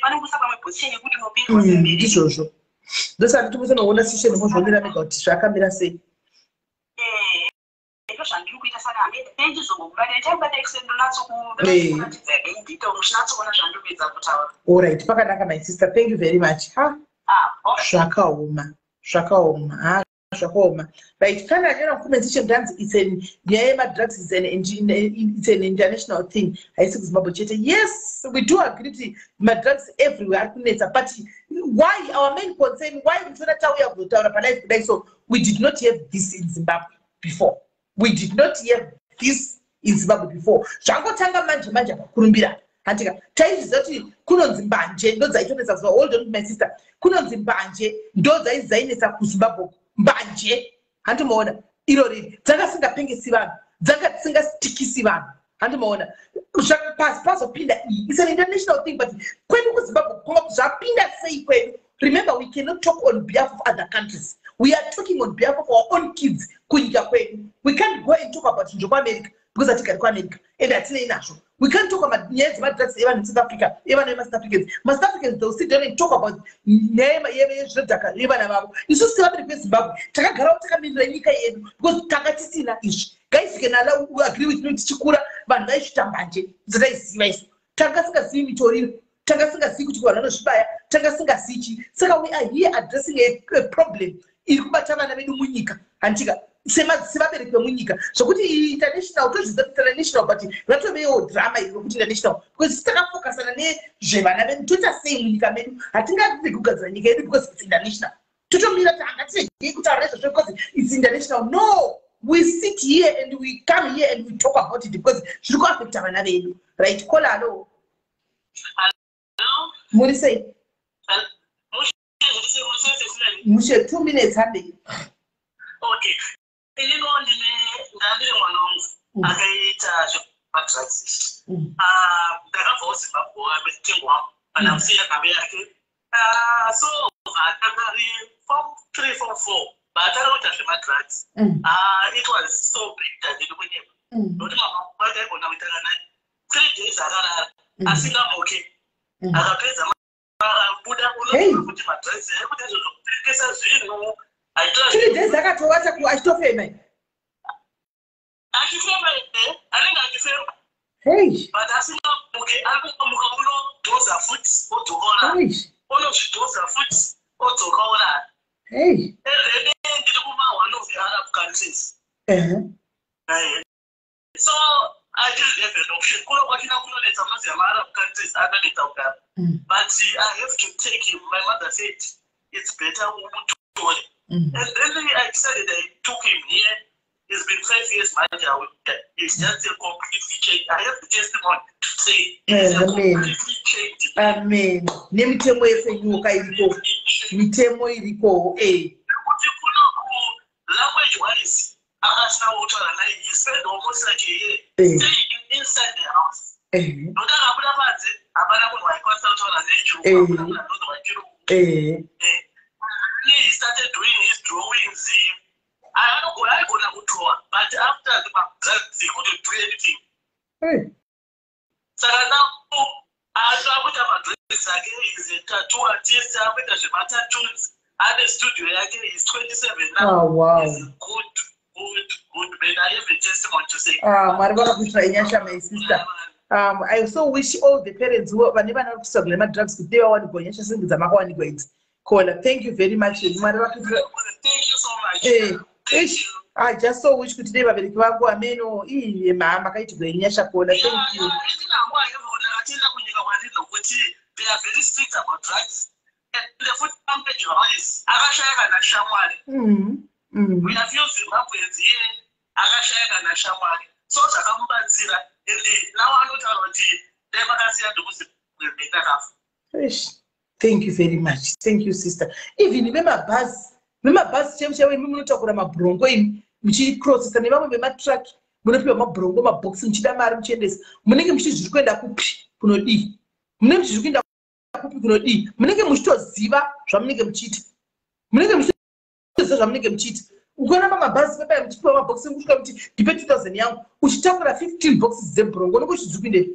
vanongoisa pamwe position yekuti unopererwa semberi. Ndizvozvo. Ndosati timozonoona situation mozvionera mega kuti zvakamira sei. ndozvandiri kuita saka handizokubata ichakubata extend unatsokuratidza ndito muchinatsoona zvandikuedza kutaura. Alright, pakanaka my sister, thank you very much. Zvakaoma zvakaoma. Right, kana anyora compensation drugs, it's drugs is an international thing. Haisi kuZimbabwe chete. Yes, we do agree that drugs everywhere kunetsa, but why our main concern, why we don't have kutaura palife kudai? So we did not have this in Zimbabwe before. We did not have this in Zimbabwe before. Zvangotanga manje kurumbira. Hantika taizviziva kuti kunonzi mbanje ndo dzaitonesa kuziva. Hold on my sister, kunonzi mbanje ndo dzainesa kuZimbabwe. Mbanje handimaona irori dzakasingapengesi vanhu, dzakasingastikisi vanhu, handimaona zvakapazopinda iyi. It's an international thing, but kwedu kuZimbabwe zvapinda sei kwedu? Remember, we cannot talk on behalf of other countries. We are talking on behalf of our own kids kunyika kwedu. We can't go and talk about njoku America because atikari kuAmerica and atina inazvo. We can't talk about nyaya dzemadrugs even in South Africa, even in South Africans. South Africans, they'll sit down and talk about nyaya yezvinodhaka yevana vavo. Isusu sevapiri veZimbabwe takagarawo takamirira nyika yedu because tanga tisina izvi. Guys, you can allow agree with me tichikura vanhu vaisvita mbanje dzataiziva isu. Tanga singazivi mitoriro, tanga singazivi kuti vanhu vanozvibaya, tanga singazivi chi. Saka we are here addressing a problem iri kubata vana vedu munyika. Hantika sevabereki vemunyika zvokuti international tozviziva international, but ratovewo drama iri kuti international because takafokasana nezvevana vedu. Toita sei munyika medu? Hatingadi kugadzira nyika yedu because it's international. Totomira tanga tiregei kutaura nezvazvo because it's international. No, we sit here and we come here and we talk about it because zviri kuaffecta vana vedu. Right, call hello. Muri sei? Mushe 2 minutes hande. Okay. Inino ndandiri mwana wangu akaita zvemadrags. Ndakabvawo Zimbabwe mezitengwa anamusiya kambe yake. So akangari form 3 form 4 batarakuita zvemadrags. It was so big that ndiri kunyema. Ndokuti mama wake aigona kuitana naye 3 days akarara asingamuke. Akapedza buda unoona kuti madrags ekuti zvokutengesa zvinhu. 3 days akatowata achitofema. Achifema anenge achifema. Hey. But asingamuke arikumuka unodhoza futi odzokaona. Unozvidhoza futi odzokaona. Hey. Ndiri kuma one of the Arab countries. So I didn't have an option. Kuno kwachina kunonetsa mazi Arab countries anonetsa kugara. But I have to take him. My mother said it's better umutore. And then I decided I took him here. It's been 5 years, my child. It's just a completely changed. I have the testimony to say it's completely changed. Amen. Nemitemo yesenyuka iriko. Mitemo iriko. Language wise, he spent almost like a year staying inside the house. He started doing his drawings. I don't know to draw, but after the drugs, he couldn't do anything. So now, I with my dress again. He's a tattoo artist. I with the tattoos at the studio again. He's 27 now. Oh wow! He's good man. I have a testimony to say. My sister. I also wish all the parents who are never not struggling with drugs could do one going. Caller, thank you very much. Thank you so much. Thank you. I just so wish today babereki vangu ameno mama kaiti gwenyasha kuona. Thank you. They are very strict about drugs. And the food package is akashayaka na shamwari. We have used Zimbabweans here. Akashayaka na shamwari. So zvakamubatsira. And now I know what they makasiya ndokuzibeka. Thank you very much. Thank you, sister. Even remember bus chemchewe munotakura mabrongo imi muchicrossesa nevamwe vematrack munopiwa mabrongo maboxi muchida mari muchiendesa. Munenge muchizviri kuenda kupi kunodii? Munenge muchizviri kuenda kupi kunodii? Munenge muchitoziva zvamunenge muchiita. Munenge muchitoziva zvamunenge muchiita. Ukaona mabhazi pepa muchipiwa maboxi mukusvika muti ndipe 2000 yangu uchitakura 15 boxes dzebrongo unenge uchizviri kuende.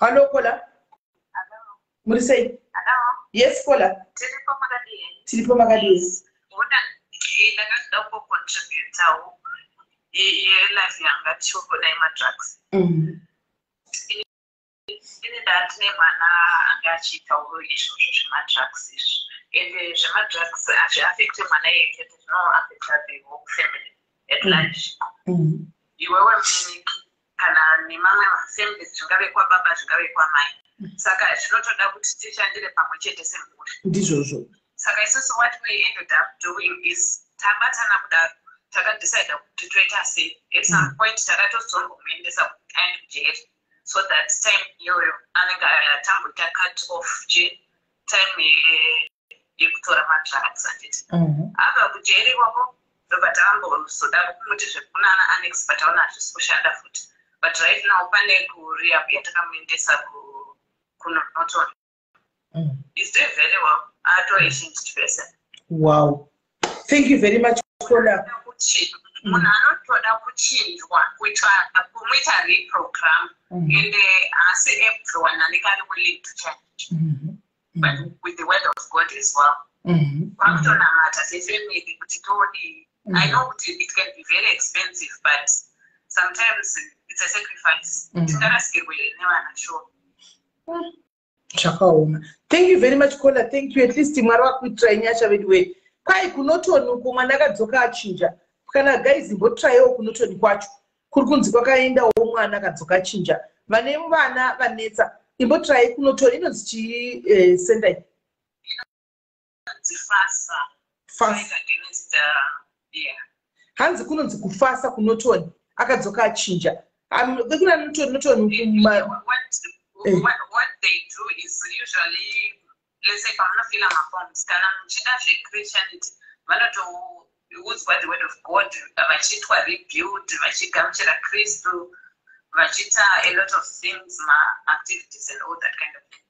Hello Kola. Muri sei? Yes, Kola. Tilipo Magadi. Ndakada kucontribute yelife yanga tichokodai madrugs ine dati nemwana anga achiitawo izvozvo zvemadrugs izvi ende zvemadrugs hazviafekte mwana yeke zvinoafekta the whole family at large iwewe mubereki kana nemamwe mafamilies zvingave kwababa zvingave kwamai saka zvinotoda kuti tishandire pamwe chete semhuri ndizvozvo saka isusu what we ended up doing is tabatana kudaro takadecide kuti toita sei at some point takatozongomuendesa kukaindi kujeri so that time iyoyo anenge atamboita cut off time yekutora madrugs anditi abva kujeri ikoko ndobva takambozoda kumuti zvekunana annex but aona hazvisi kushanda futi but right now pane kurehab yatakamuendesa kunoton is doing very well ato a changed person. Wow, thank you very much Kola. Munhu anotoda kuchinjwa kumuita reprogram ende asi everyone anenge ari willing to change but with the word of God as well kwakutonamata sefamily kuti todi I know kuti it can be very expensive but sometimes it's a sacrifice tingarasikirwe nevana sure chakaoma. Thank you very much Kola. Thank you. At least mwari wakuitira nyasha vedwe kwai kunotoni mwana akadzoka achinja kana guys mbotraiwo kunotoni kwacho kuri kunzi kwakaendawo mwana akadzoka achinja vane vana vanetsa imbotrai kunotoni inonzi chii sendai hanzi kunonzi kufasa kunotoni akadzoka achinja kuna notoni what they do is usually let's say pamunofila maforms kana muchida zvechristianity vanotoudzwa the word of God vachiitwa rebuild vachigamuchira kristu vachiita a lot of things activities and all that kind of thing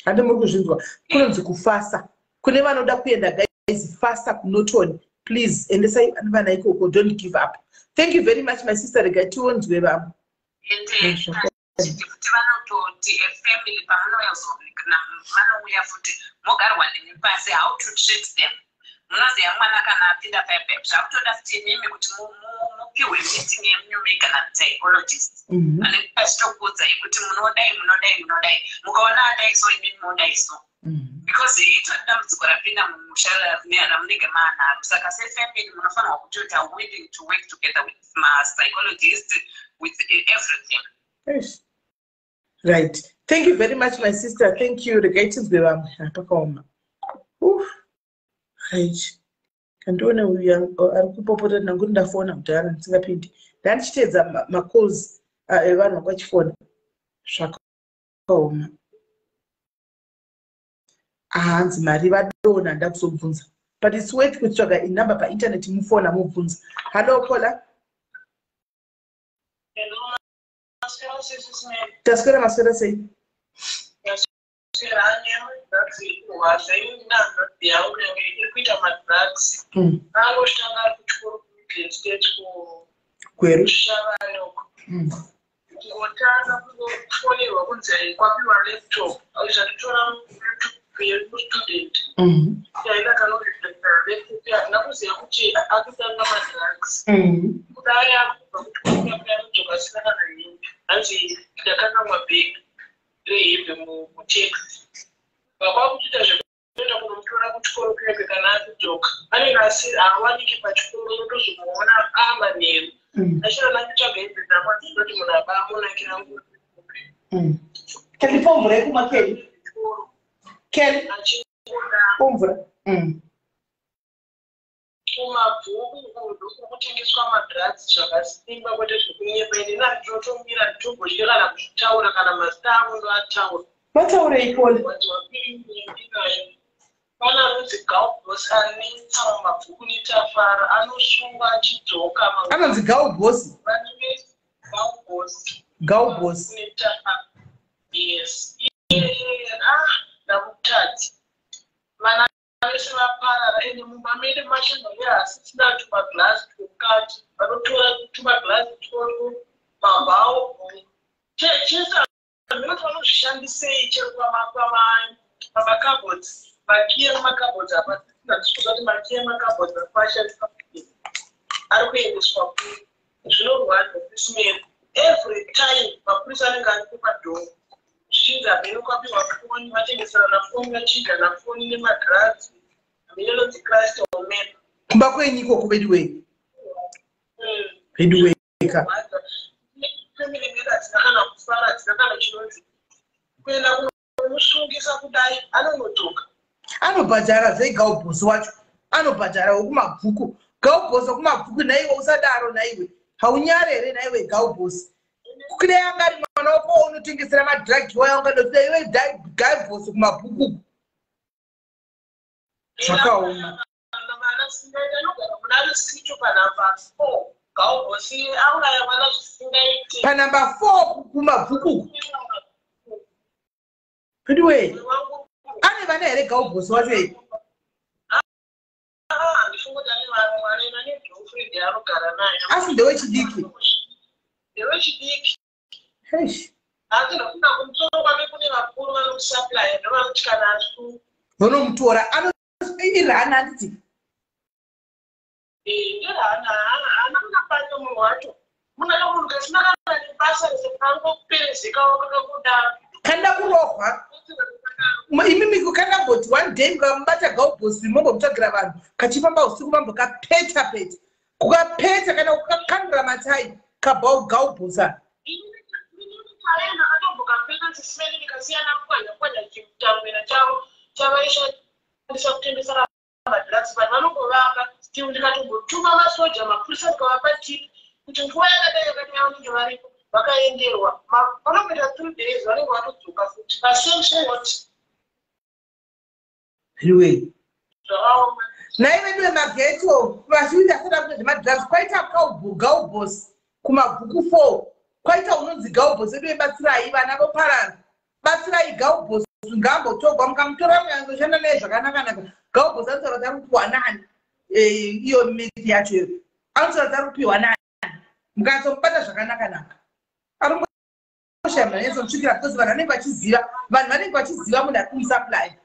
hande muri kuzvinzwa kunonzi kufasa kune vanoda kuenda guys fasa kunotoni please endesai vana ikoko don't give up. Thank you very much my sister regai tionzwe vamwe kuti vanototi efamily vanouya futi mogarwa nemi pasi how to treat them munoziva mwana kana apinda paipaip zvakutoda futi mimi kuti mupiwe meeting yemunyumi kana psychologist anenge achitokuudzai kuti munodai mukaona adaiso imimi modaiso because ito dambudziko rapinda mumusha ramunenge maanaro saka sefamily munofanirwa kutoita willing to work together with psychologist with everything. Yes. Right. Thank you very much, my sister. Thank you. Regaitinzwe vamwe apakaoma. Right. Kandiona uyu ari kupopota nangu ndafona kuti ana ndisingapindi. Ndandichitedza macalls evanhu vakachifona. Zvakaoma. Hanzi mari vadona ndakuzobvunza. But it's worth kutsvaga inamba painternet mufona mubvunza. Hello Kola. Hello. Taswira maswira sei? Anzi ndakanamwa bhegi rehembe mutext vakwakutoita zvekuenda kunomutora kuchikoro kunenge kana atidzoka anenge asi hawaniki pachikoro unotozomuona amanheru achirana kutsvaga hembe dzakwazinoti munhu abamunakira ngupi kalipomvura yekumakeli keli pomvura kumabhuku kutengeswa madrugs zvakasimba kwete zvekunyepa ende ndinotomira nditombodya kana kuzvitaura kana mazita avo ataura vataurei Kola pana runzi gaubos anetsa mumabhuku netafara anosungwa achidzoka anonzi gaubos gaubos netafara yes ndakutadzi vana vese vaparara ende mumba mede mashandari asisina tumaglasi twokati vanotora tumaglasi tworo mabhao chese vanoti vanozvishandisei chero pamakabhodzi makiye emakabhodzi apa ndatichikuza kuti makiye emakabhodzi ari kuashandiswa ari kuendeswa zvinorwadza kusimera every time mapurisa anenge ari kupadhoo zvichinzi bheno kwapiwa foni vatengesana foni vachidya nafoni nemagirazi mheno dzikrist omena kumba kwenyu ikoko bedway bedwayka family medu hatinakana kufara hatinakana chinonzi kuenda kumusungisa kudai anongotoka anobhadhara zvegaubhosi wacho anobhadhara wokumabhuku gaubhosi wokumabhuku naiwe usadaro naiwe haunyarere naiwe gaubhosi kune angari mwana wako unotengesera madragi waya ungandoda iwe gaubhosi kumabhuku zvakaoma panamba 4 kumabhuku anyway ane vana here gaubhosi wacho iyi asi ndewechidiki vonomutora irana anditi kanda kurohwa imimi kukandangoti one day mukamubata gaubhosi mombomutsvagira vanhu kachifamba usiku mambokapeta peta kukapeta kana kukakandura matai gaubhosa ndikatombotumba masoja mapurisa ndikavapa tipi kuti nguva yakadai yakati vanenge varipo vakaenderwa vanongoita 3 days vanenge vatodzoka futi pasensewoti anyway naivedwe mageto vazhinji asada kuti zvemadrugs kwaita gaubhosi kumabhuku 4 kwaita unonzi gaubhosi edu ebatsirai vana voparara batsirai gaubhosi ngambotogwa mukamutora muyangoshanda naye zvakanaka gaubhosi anotaura ari kupiwa nani iyo miti yacho iyo anotaura ari kupiwa nani mukatomubata zvakanaka arikushamba nesomusvikira because vanhu vanenge vachiziva munhu ari kumusupply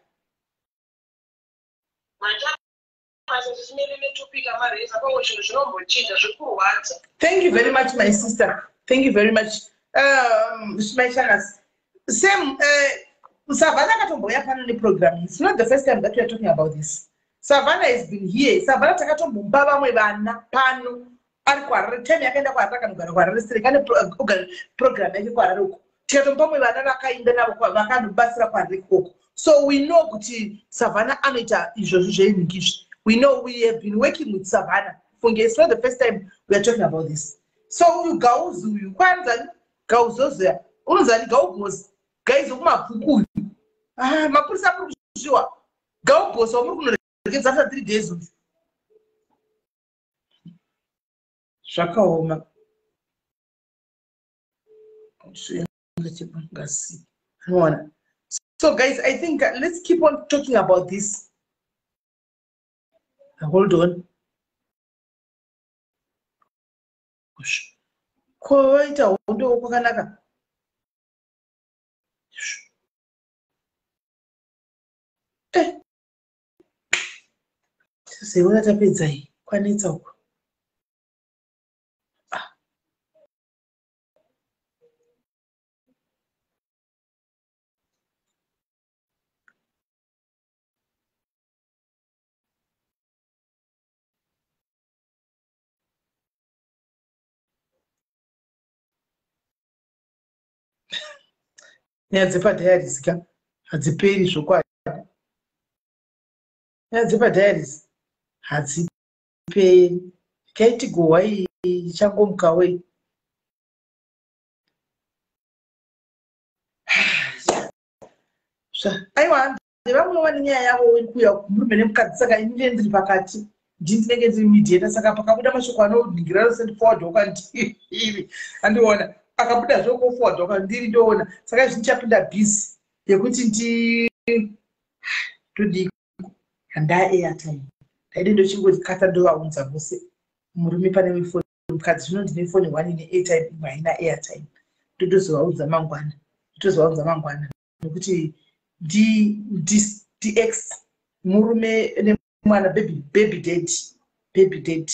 thank you very much my sister, thank you very much my shanas same Savannah akatomboya pano neprogram. It's not the first time that we are talking about this. Savannah has been here. Savannah takatombomba vamwe vana pano ari kwarare time yakaenda kwarare kanogara kwarare sire kane program yake kwarare uko tikatomba vamwe vana vakainda navo vakandobatsira kwarare ikoko. So we know kuti Savannah anoita izvozvo zvenyingizvi. We know we have been working with Savannah. It's not the first time we are talking about this. So uyu gauzu uyu kwanza gauzozoya unozani gaubhosi gaizo kumabhuku mapurisa ari kuzviwa gaubhosi wamuri kunoregedza after 3 days uyu zvakaoma so guys I think let's keep on talking about this. Hold on. Koita hondo kwakanaka. Seona tapedza hii kwanetsa uko. Nyadzipadhayaris ka hadziperi zvokwadi. Nyadzipadhayaris hadziperi. Kaiti gowa iyi changomuka wei. Aiwa vamwe vane nyaya yavo wekuya murume nemukadzi saka inenge ndiri pakati. Ndinenge ndiri mediator saka pakabuda mashoko anodingira rose forward wakandiri. Andiona akabuda zvoko forward wakandiri ndoona saka zvichapinda busy yekuti ndodi handa airtime. Ndaide ndochingoti kata ndovaunza vose. Murume pane wefoni mukadzi zvino ndine foni 1 ine airtime imwe haina airtime. Ndotozovaudza mangwana nekuti DX murume nemwana baby daddy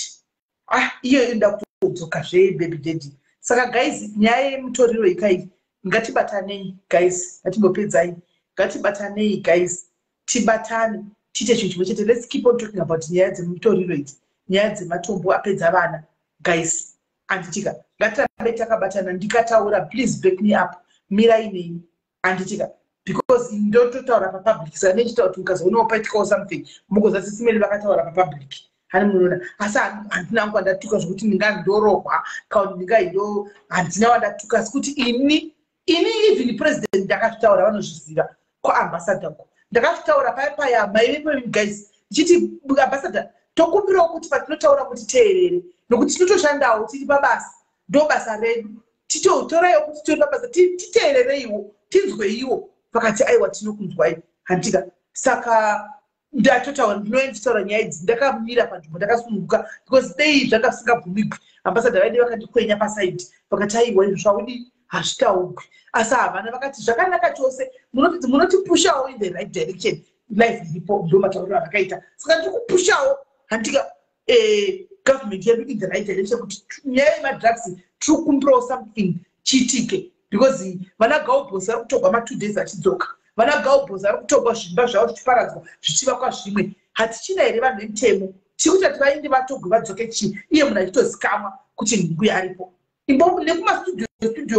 iyo inoda dzoka baby daddy. Saka guys, nyaya yemutoriro ikai ngatibatanei guys, ngatimbopedzai. Ngatibatanei guys, tibatane tite chinhu chimwe chete. Let's keep on talking about nyaya dzemutoriro idzi, nyaya dzematombo apedza vana guys. Anditika ngatirambe takabatana. Ndikataura, please back me up, mirai neni. Anditika because ndototaura papublic, saka nechitaura kuti mukazoona paitikawo something mugoza SIS MELLY vakataura papublic. Hani munoona asi handina wangu wandatuka zvokuti ndingandorohwa kana kuti ndingaido, handina wandatuka sekuti ini even president ndakazvitaura, vanozviziva kwaambassador ko ndakazvitaura paya maive guys ndichiti ambassador tokumbirawo kuti patinotaura kuti teerere nokuti tinotoshandawo tiri pabasa, ndo basa redu. Titotoraiwo kuti tiri pabasa titeerereiwo tinzweiwo pakati aiwa tinokunzwai. Handika saka ndatotaura ndinoenditaura nyaya idzi ndakamira panzvimbo ndakasununguka because dei zvakasingabvumigwi. Ambassador vaide vakandikwenya pasaidi vakati aiwa izvo zvaudi hazvitaurwi, asi havana vakati zvakanaka chose, munotipushawo in the right direction. Life iripo ndo matauriro avakaita, saka ndikupushawo handika government yedu in the right direction kuti nyaya yemadrugs tiri kukumbirawo something chiitike because vana gaubhos vari kutogwa 2 days achidzoka, vana gaubhos vari kutogwa zvimba zvavo zvichiparadzwa zvichivakwa zvimwe. Hatichina here vanhu vemutemo tiri kuti vainde vatogwe vadzoke chii, iye munhu achitozikamwa kuti nhingu yaripo nekumastudio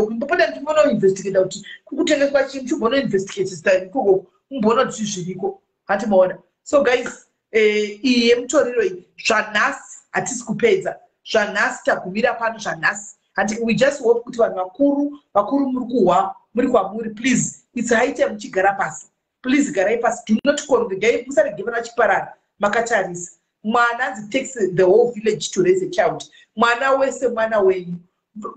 kuimbopota ndimbonoinvestigata kuti kukutengeswa chinhu chimbonoinvestigate style ikoko umboona kuti zviriko. Hati maona. So guys, iyi yemutoriro iyi zvanhasi hatisi kupedza, zvanhasi tagumira pano zvanhasi. And we just hope kuti vanhu vakuru muri kuhwa muri kwamuri, please it's high time muchigara pasi, please garai pasi, do not congregate, musarege vana vachiparara makatarisa. Mwana hanzi takes the whole village to raise a child. Mwana wese mwana wenyu.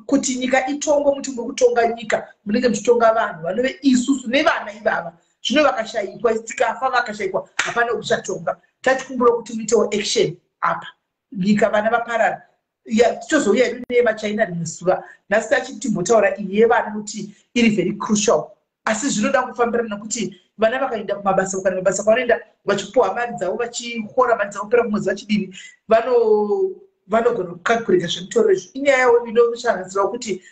Kuti nyika itongo muti muri kutonga nyika, munenge muchitonga vanhu vanove isusu nevana ivava. Zvino vakashayikwa, tikafa vakashayikwa, hapana uchatonga. Tachikumbura kuti muitewo action apa. Nyika vana vaparara. Titozouya hedu neyemaChina rimwe zuva. Nhasi tachitimbotaura iyi yevana kuti iri very crucial. Asi zvinoda kufambirana kuti vana vakaenda kumabasa, kana mabasa kwanoenda vachipuwa mari dzavo, vachikora mari dzavo pera kumwedzi vachidini, vanogona kukakurika zvemutoriro izvi. Inyaya inoshangadzira kuti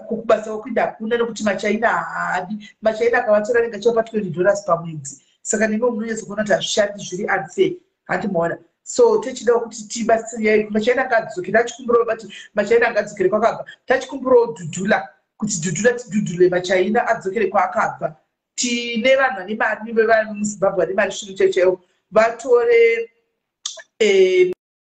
kukubasa kwekuinda hakuna nokuti maChina haadi. maChina akavatora nenge achiva $20 pamwedzi. Saka nemo munonyatsa kuona kuti hazvishandi zviri unfair. Handi maona. So techida kuti tibatsirei maChina ngadzokere, tachikumbirawo bati maChina ngadzokere kwakabva, tachikumbirawo Dhudhula kuti Dhudhula tidhudhule maChina adzokere kwaakabva. Tine vanhu vane mari vevanhu muZimbabwe vane mari zvino chaiwo vatore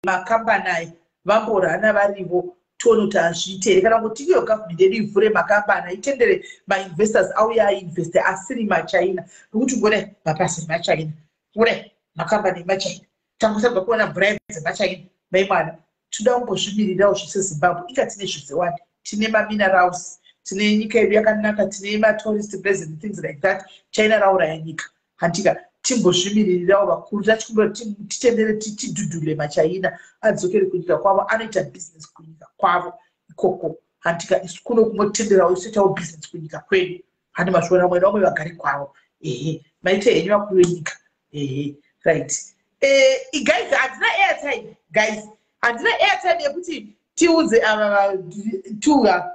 makambani aya vamborana varivo, tione kuti hazviite kana kuti iyo government yedu ivhure makambani itendere mainvestors auya ainveste asiri maChina, nokuti ngore mapasi maChina, ngore makambani emaChina, tangosabva kuona bribes dzemaChina. Maimwana toda kumbozvimirirawo zvese Zimbabwe, inga tine zvizewani, tine maminerals, tine nyika yedu yakanaka, tine matourist places and things like that. China rauraya nyika. Handika timbozvimirirawo vakuru, tachikumbira titendere tidhudhule maChina adzokere kunyika kwavo, anoita business kunyika kwavo ikoko. Handika isu kuno kumotenderawo isu itawo business kunyika kwedu. Handi mazviona mwena vamwe vagari kwavo. Maite henyu vakuru venyika. Right. Guys, handina airtime. Guys, handina airtime yekuti tiudze ava tuga.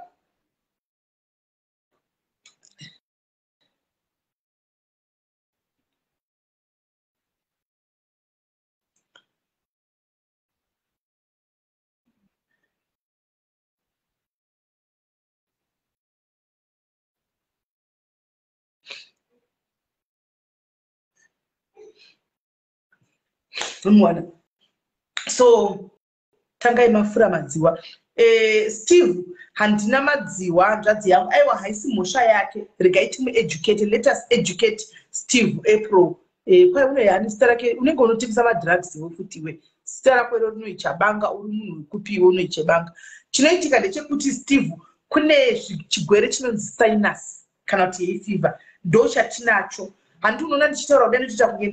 So tangai mafura madziwa. Steve, handina madziwa, hanzvadzi yangu aiwa haisi mhosva yake, regai timueducate, let us educate Steve April. Kwai unoyani zita rake, unenge unotengesa madrugs wofutiwe, zita rako iro rinoichabanga, uri munhu wekupiwo unoichabanga. Chinoitika ndechekuti Steve kune chigwere chinonzi sinus kana kuti hay fever, ndo chatinacho. Handi unoona ndichitaura kudai ndoita kunge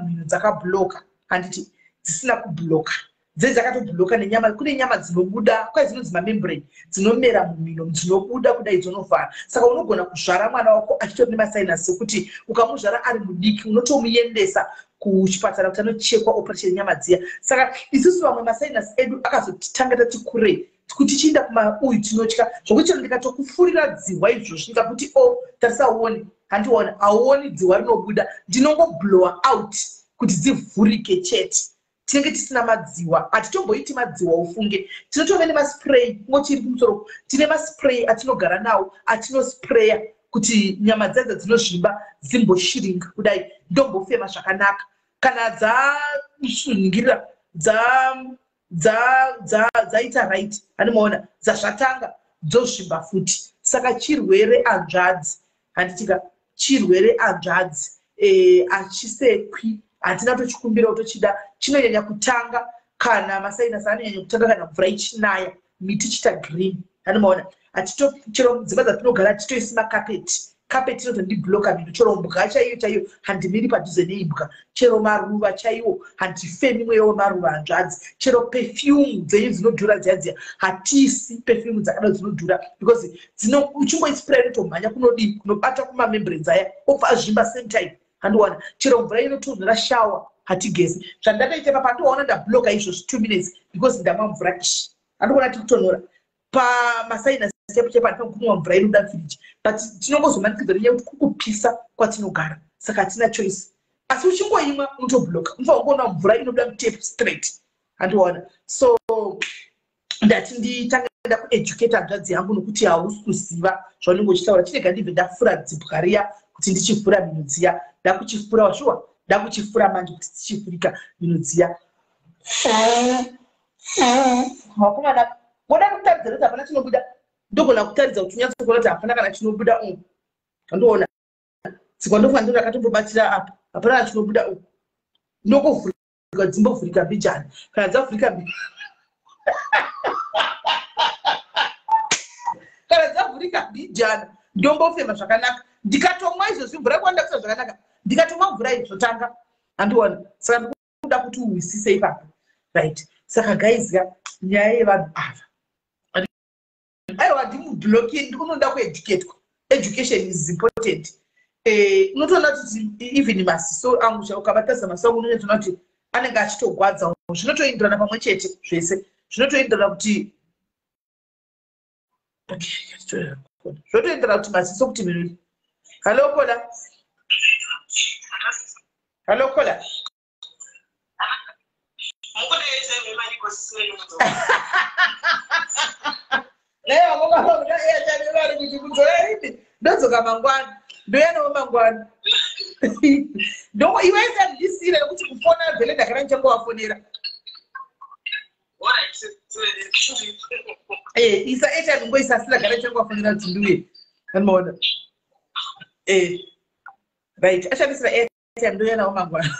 mhino dzakabloka, handiti dzisina kubloka, dzakatobloka nenyama. Kune nyama dzinobuda, kwai dzinonzi mamembrane, dzinomera mumhino, dzinobuda kudai dzonovhara. Saka unogona kuzvara mwana wako achitori nemasinus ekuti ukamuzvara ari mudiki unotomuendesa kuchipatara kuti anochekwa operation nyama dziya. Saka isusu vamwe masinus edu akazotitanga tati kurei, kuti tichienda kumauyu tinotya zvokuti ndikatokufurira dzihwa izvozvo ndikakuti tarisaone handiona auoni dzihwa rinobuda ndinongoblowa out kuti dzivhurike chete. Tinenge tisina madziwa, hatitomboiti madziwa ufunge. Tinotove nemaspray ngochiri kumusoro. Tine maspray atinogara nawo atinospraya kuti nyama dzadzo dzinozvimba dzimboshiringa kudai ndombofema zvakanaka. Kana dzasunungirira dzaita right hanimaona dzazvatanga dzozvimba futi. Saka chirwere anzvadzi handitika chirwere anzvadzi achisekwi hatina tochikumbira tochida chinonyanya kutanga kana masainasi anonyanya kutanga kana mvura ichinaya miti chita green hanimaona chero dzimba dzatinogara titoisima kapeti inotondibloka mino chero mbwa chaiyo handimiri padhuze neimbwa chero maruva chaiwo handifemi mweya wemaruva hanzvadzi chero perfume dzenyu dzinodhura dziyadziya hatisi perfume dzakada dzinodhura because uchingoispray inotomhanya kunobata kumamembrane aya obva azvimba same time handiwana chero mvura inotonhora shawa hatigezi zvandakaita papa ndoona ndabloka izvozvo 2 minutes because ndamwa mvura ishi handikuona tikutonhora pamasainasi chepa ndinokumwa mvura inoda firiji but tinongozomanikidzwa nenyaya kuti kukupisa kwatinogara saka hatina choice asi uchingoimwa unotobloka unofanira kuona mvura inoda mutape straight handiwana so ndati nditange nda kueducate hanzvadzi yangu nokuti hausi kuziva zvaunenge uchitaura chinega ndibve ndafura dzibwa riya kuti ndichifura mino dziya ndakuchifura washuwa ndakuchifura manje kuti tichifurika mino dziya wakomana ngoda kutaridza kuti hapana chinobuda ndogona kutaridza kuti unyatso kuona kuti hapana kana chinobuda ndoona dzikwa ndofa ndo ndakatombobatira apa hapana kana chinobuda ndokovhurika dzimbovhurika mbijana kana dzavhurika kana dzavhurika mbijana ndombofema zvakanaka ndikatomwa izvozvi mvura kwandakusa zvakanaka ndikatomwa mvura izvotanga handiona saka ndikuda kuti uwisise ipapo right saka gaizika nyaya yevanhu ava aiwa ndimubloki unoda kueducatwa education is important unotoona kuti even masiso angu ukabatasa maso angu unotoona kuti anenge achitogwadza zvinotoenderana pamwe chete zvese zvinotoenderana kuti zvotoenderana kuti masiso kuti minuri halo kola halo kola ndodzoka mangwana ndoyanawo mangwana ndo iwaisa ndisire kuti kufona vhele ndakara nichangowafonera isa airtime ngoisa ndakara nichangowafonera kuti ndiuye anomaona right ashandisira airtime ndoyanawo mangwana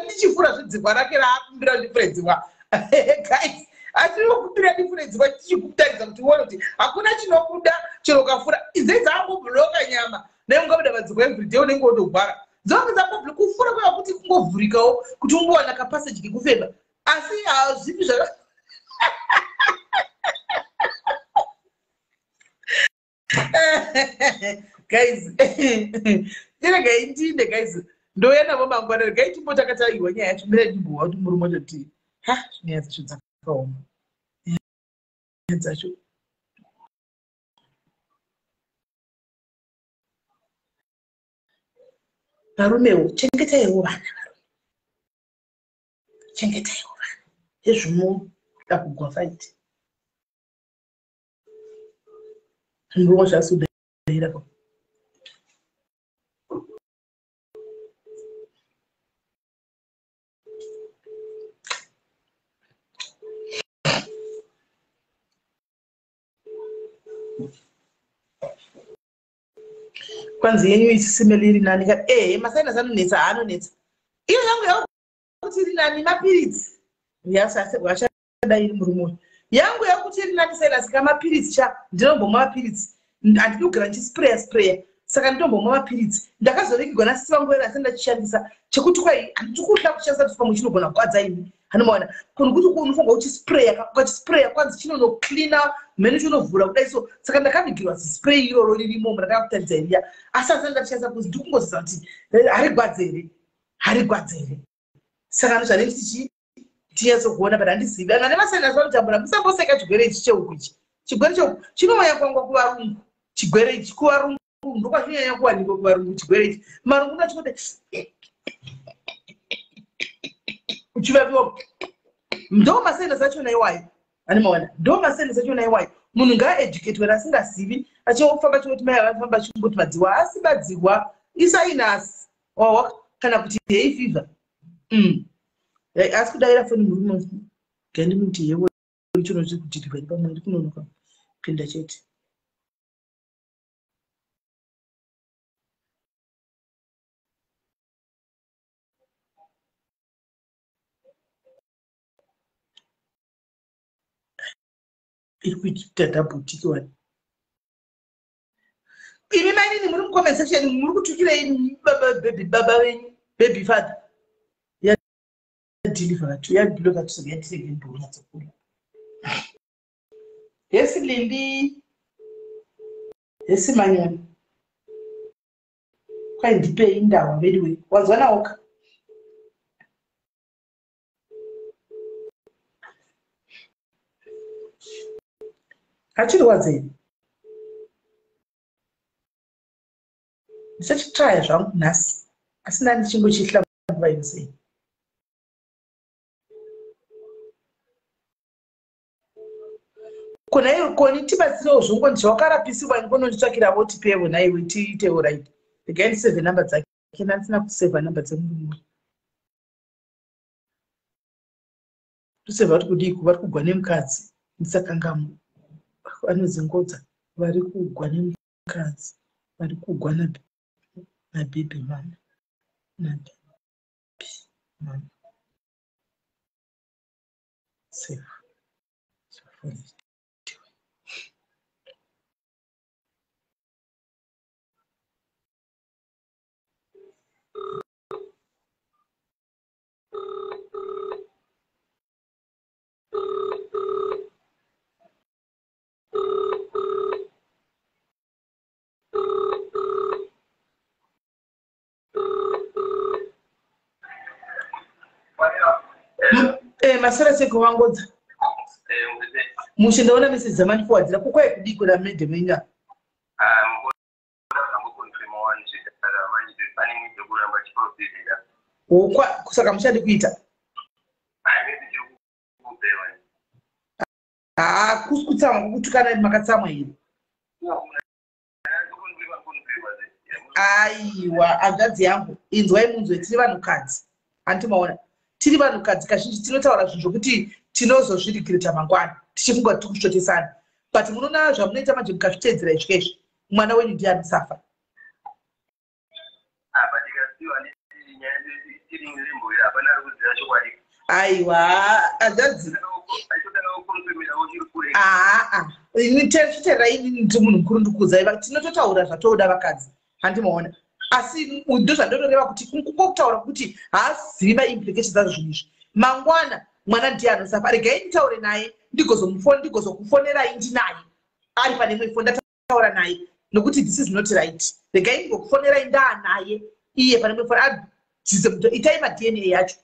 ndichifura zvidzikwa rake raakumbira ndifure dzikwa guys atinokumbira ndifure dzikwa tichikutaridza kuti uone kuti hakuna chinobuda chero ukafura idzei dzambobhuloka nyama neungabuda madzikwa everyday unenge wotogwara dzonge dzambobhuloka kufura kwaya kuti kungovhurikawo kuti ungowana kapaseji kekufema asi hazvipi zvaka guys ndiregai ndinde guys ndoyanavo mangwana regai timbotakataiwa nyaya yacho mire ndimbowa kuti muri mototi nyaya dzacho dzakaoma nyaya dzacho varumewo chengetaiwo vana chengetaiwo vana ezvinoda kugwafaiti ndoo zvasudaira kwanzi yenyu isisimeli iri nani kati masainasi anonetsa haanonetsa iyo yangu yakuti iri nani mapiritsi yasashadai iri murumoyo yangu yakuti iri nani sainasi kamapiritsi cha ndinombomwa mapiritsi handidi kugara ndichispraya saka ndinombomwa mapiritsi ndakazorekigwa nasisi vangu vere asi ndachishandisa chekuti kwai handiti kuda kushandisa kuti pamwe chinogona kukwadza ini hanomaona kuti unofunga uchispraya kwanzi chinonocleana mhene chinovhura kudai so saka ndakavigirwa zispray iroro ririmo ndakakutaridza iriya asi asi ndachishandisa kuti ndikungozisa kuti harigwadza here saka ndozvanenge tichi tiyeso kuona but handizivi vana vasina zvakutambura musamboseka chigwere ichi cheuku ichi chigwere cheuku chinomanya kwangwa kuvarungu chigwere ichi kuvarungu ndokwazvinonyanya kuwanikwa kuvarungu chigwere ichi marungu nachikote uchivaviwa ndo masenda zachona iwayo ani maona ndo masenda zachona iwayo munhu ngaaeducate asingazivi achofamba chingoti mai avafamba chingoti madziwa asi madziwa isainasi kana kuti hay fever asi kudaira foni murume gandi muti yewo ichonozvi kuti tiveri pamwe ndi kunonoka pinda chete iri kuita double tick wani imi maini muri comment section muri kutukirei baba venyu baby father ya deliver to ya deliver to get second to na tsakula yesi lindi yesi manyana kwa ndipe indawa anyway wazwana oka achiri wadzeni ndisachitraya zvangu nhasi asina ndichingochihla nguva yose kona iyo koni tibatsirewo zvongoni zvawakarapisiwa ingononditsvakirawo tipewo naiwe tiitewo right regai ndisevhe namba dzake ndisina kusevha namba dzemurumuri tosevha kuti kudii vari kugwa nemukadzi ndisakangamo anozingodza vari kugwa nemukadzi vari kugwa nabhebhi mama nabhebhi mama seva masara seko wangodza mushindaona message dzamandikuwadzira kukwai kudii kuna mede menga okwa kusaka mushandi kuita kuskutsamwa kukutukana makatsamwa here aiwa angadzi yangu inzwai munzwe tiri vanhukadzi handimaona tiri vanhukadzi kazhinji tinotaura zvinhu zvokuti tinozozvirikirita mangwana tichifunga kuti tikushotesana but munoona zvamunoita manje mukazviteedzera izvkezvi mwana wenyu ndiye anosafa aiwa angadzi chiteerai inini ndi munhu mukuru ndikuudzai tinototaura zvatoda vakadzi handimaona asi ndo zvandonoreva kuti kungokutaura kuti haazivi maimplications azvo zvinhu izvi mangwana mwana ndiye anosafa regai nditaure naye ndigozokufonerai ndinaye ari pane imwe foni ndataura naye nokuti this is not right regai ndigokufonerai ndaanaye iye pane imwe foni adzize muto itai madna yacho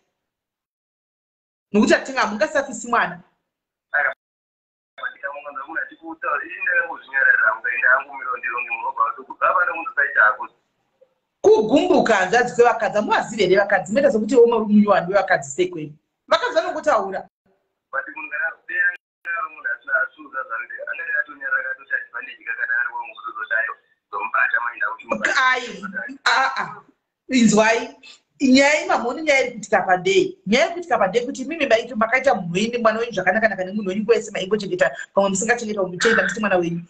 nokuti atinga hamungasafisi mwana kugumbuka hanzvadzi kwevakadzi hamuvazivi here vakadzi moita sokuti munyuwani wevakadzi sekwenu vakadzi vanongotaura inzwai nyaya imamhoni nyaya iri kuitika padei nyaya iri kuitika padei kuti mimi maito makaita mhweni mwana wenyu zvakanaka nemunhu wenyu kwese maingochengeta pamwe musingachengeta muchenda nditi mwana wenyu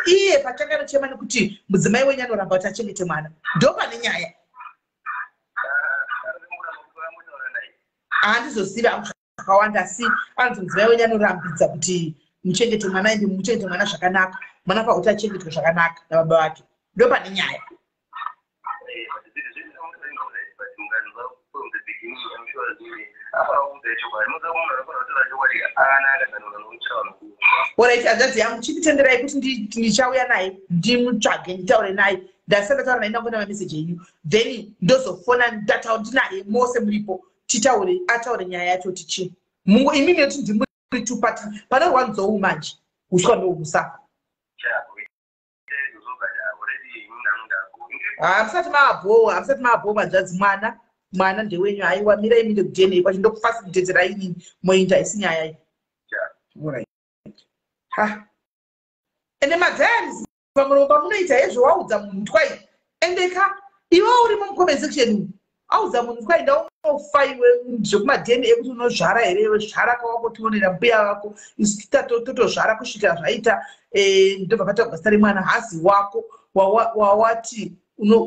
iye pachakanochema nekuti mudzimai wenyu anoramba kuti achengete mwana ndo pane nyaya handizozivi angu zvakawanda asi anzi mudzimai wenyu anorambidza kuti muchengete mwana ende muchengete mwana zvakanaka mwana pakuti achengetwe zvakanaka nababa vake ndo pane nyaya Alright, hanzvadzi yangu chinditenderai kuti ndichauya naye ndimutsvage nditaure naye ndasati ndataura naye ndangona mameseji enyu then ndozofona ndataura ndinaye mose muripo titaure ataure nyaya yacho tichi mungu imimi yoti ndimuri tupati pana rwanzou manje uswa ndomusafa hamsati maabhowa manzvadzi mwana ndewenyu aiwa mirai minde kujenei kwacho ndokufasilitetera inini moinda isi nyaya iyi ende madhayaris pamuromba munoita hezvo waudza munhu twai endeka iwe uri mumcomment section umu audza munhu twai ndaunofa iwe zvekumadheni ekuti unozvara here iwe zvara kawakotionera mbuya vako isu totozvara kusvikira zvaita ndobva patagwa zita remwana hazi wako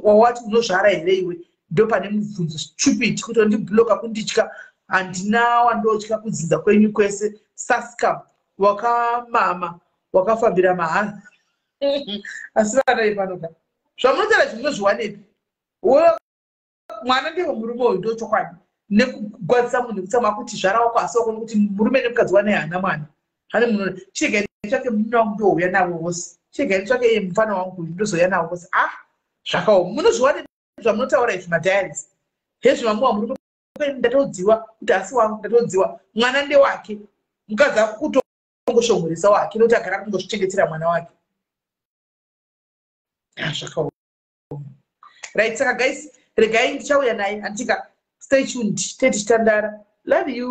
wawati unozvara here iwe ndo pane mubvunzo stupid kuti ndibloka kunditya handina wandotya kudzinza kwenyu kwese saskam wakamama wakafambira mahara asi vana ipanoka zvamunotera zvinozviwanepi mwana ndiwo murume uyu ndochokwadi nekugwadzisa munhu kutsamwa kuti zvara wako asi wako nokuti murume nemukadzi wane hana mwana hane munhu chirigari tsvake munhu wangu ndouya navo vose chirigari tsvake iye mufana wangu uyu ndozouya navo vose zvakaoma munozviwanepi zvamunotaura izvi madhayaris hezvi mamuwa murume ndatodziwa kuti asi wangu ndatodziwa mwana ndewake mukadzi akutongoshongoresa wake nokuti agara kungozvichengetera mwana wake zvakaoma right saka guys regai ndichauya naye antika stay tuned tetichitandara love you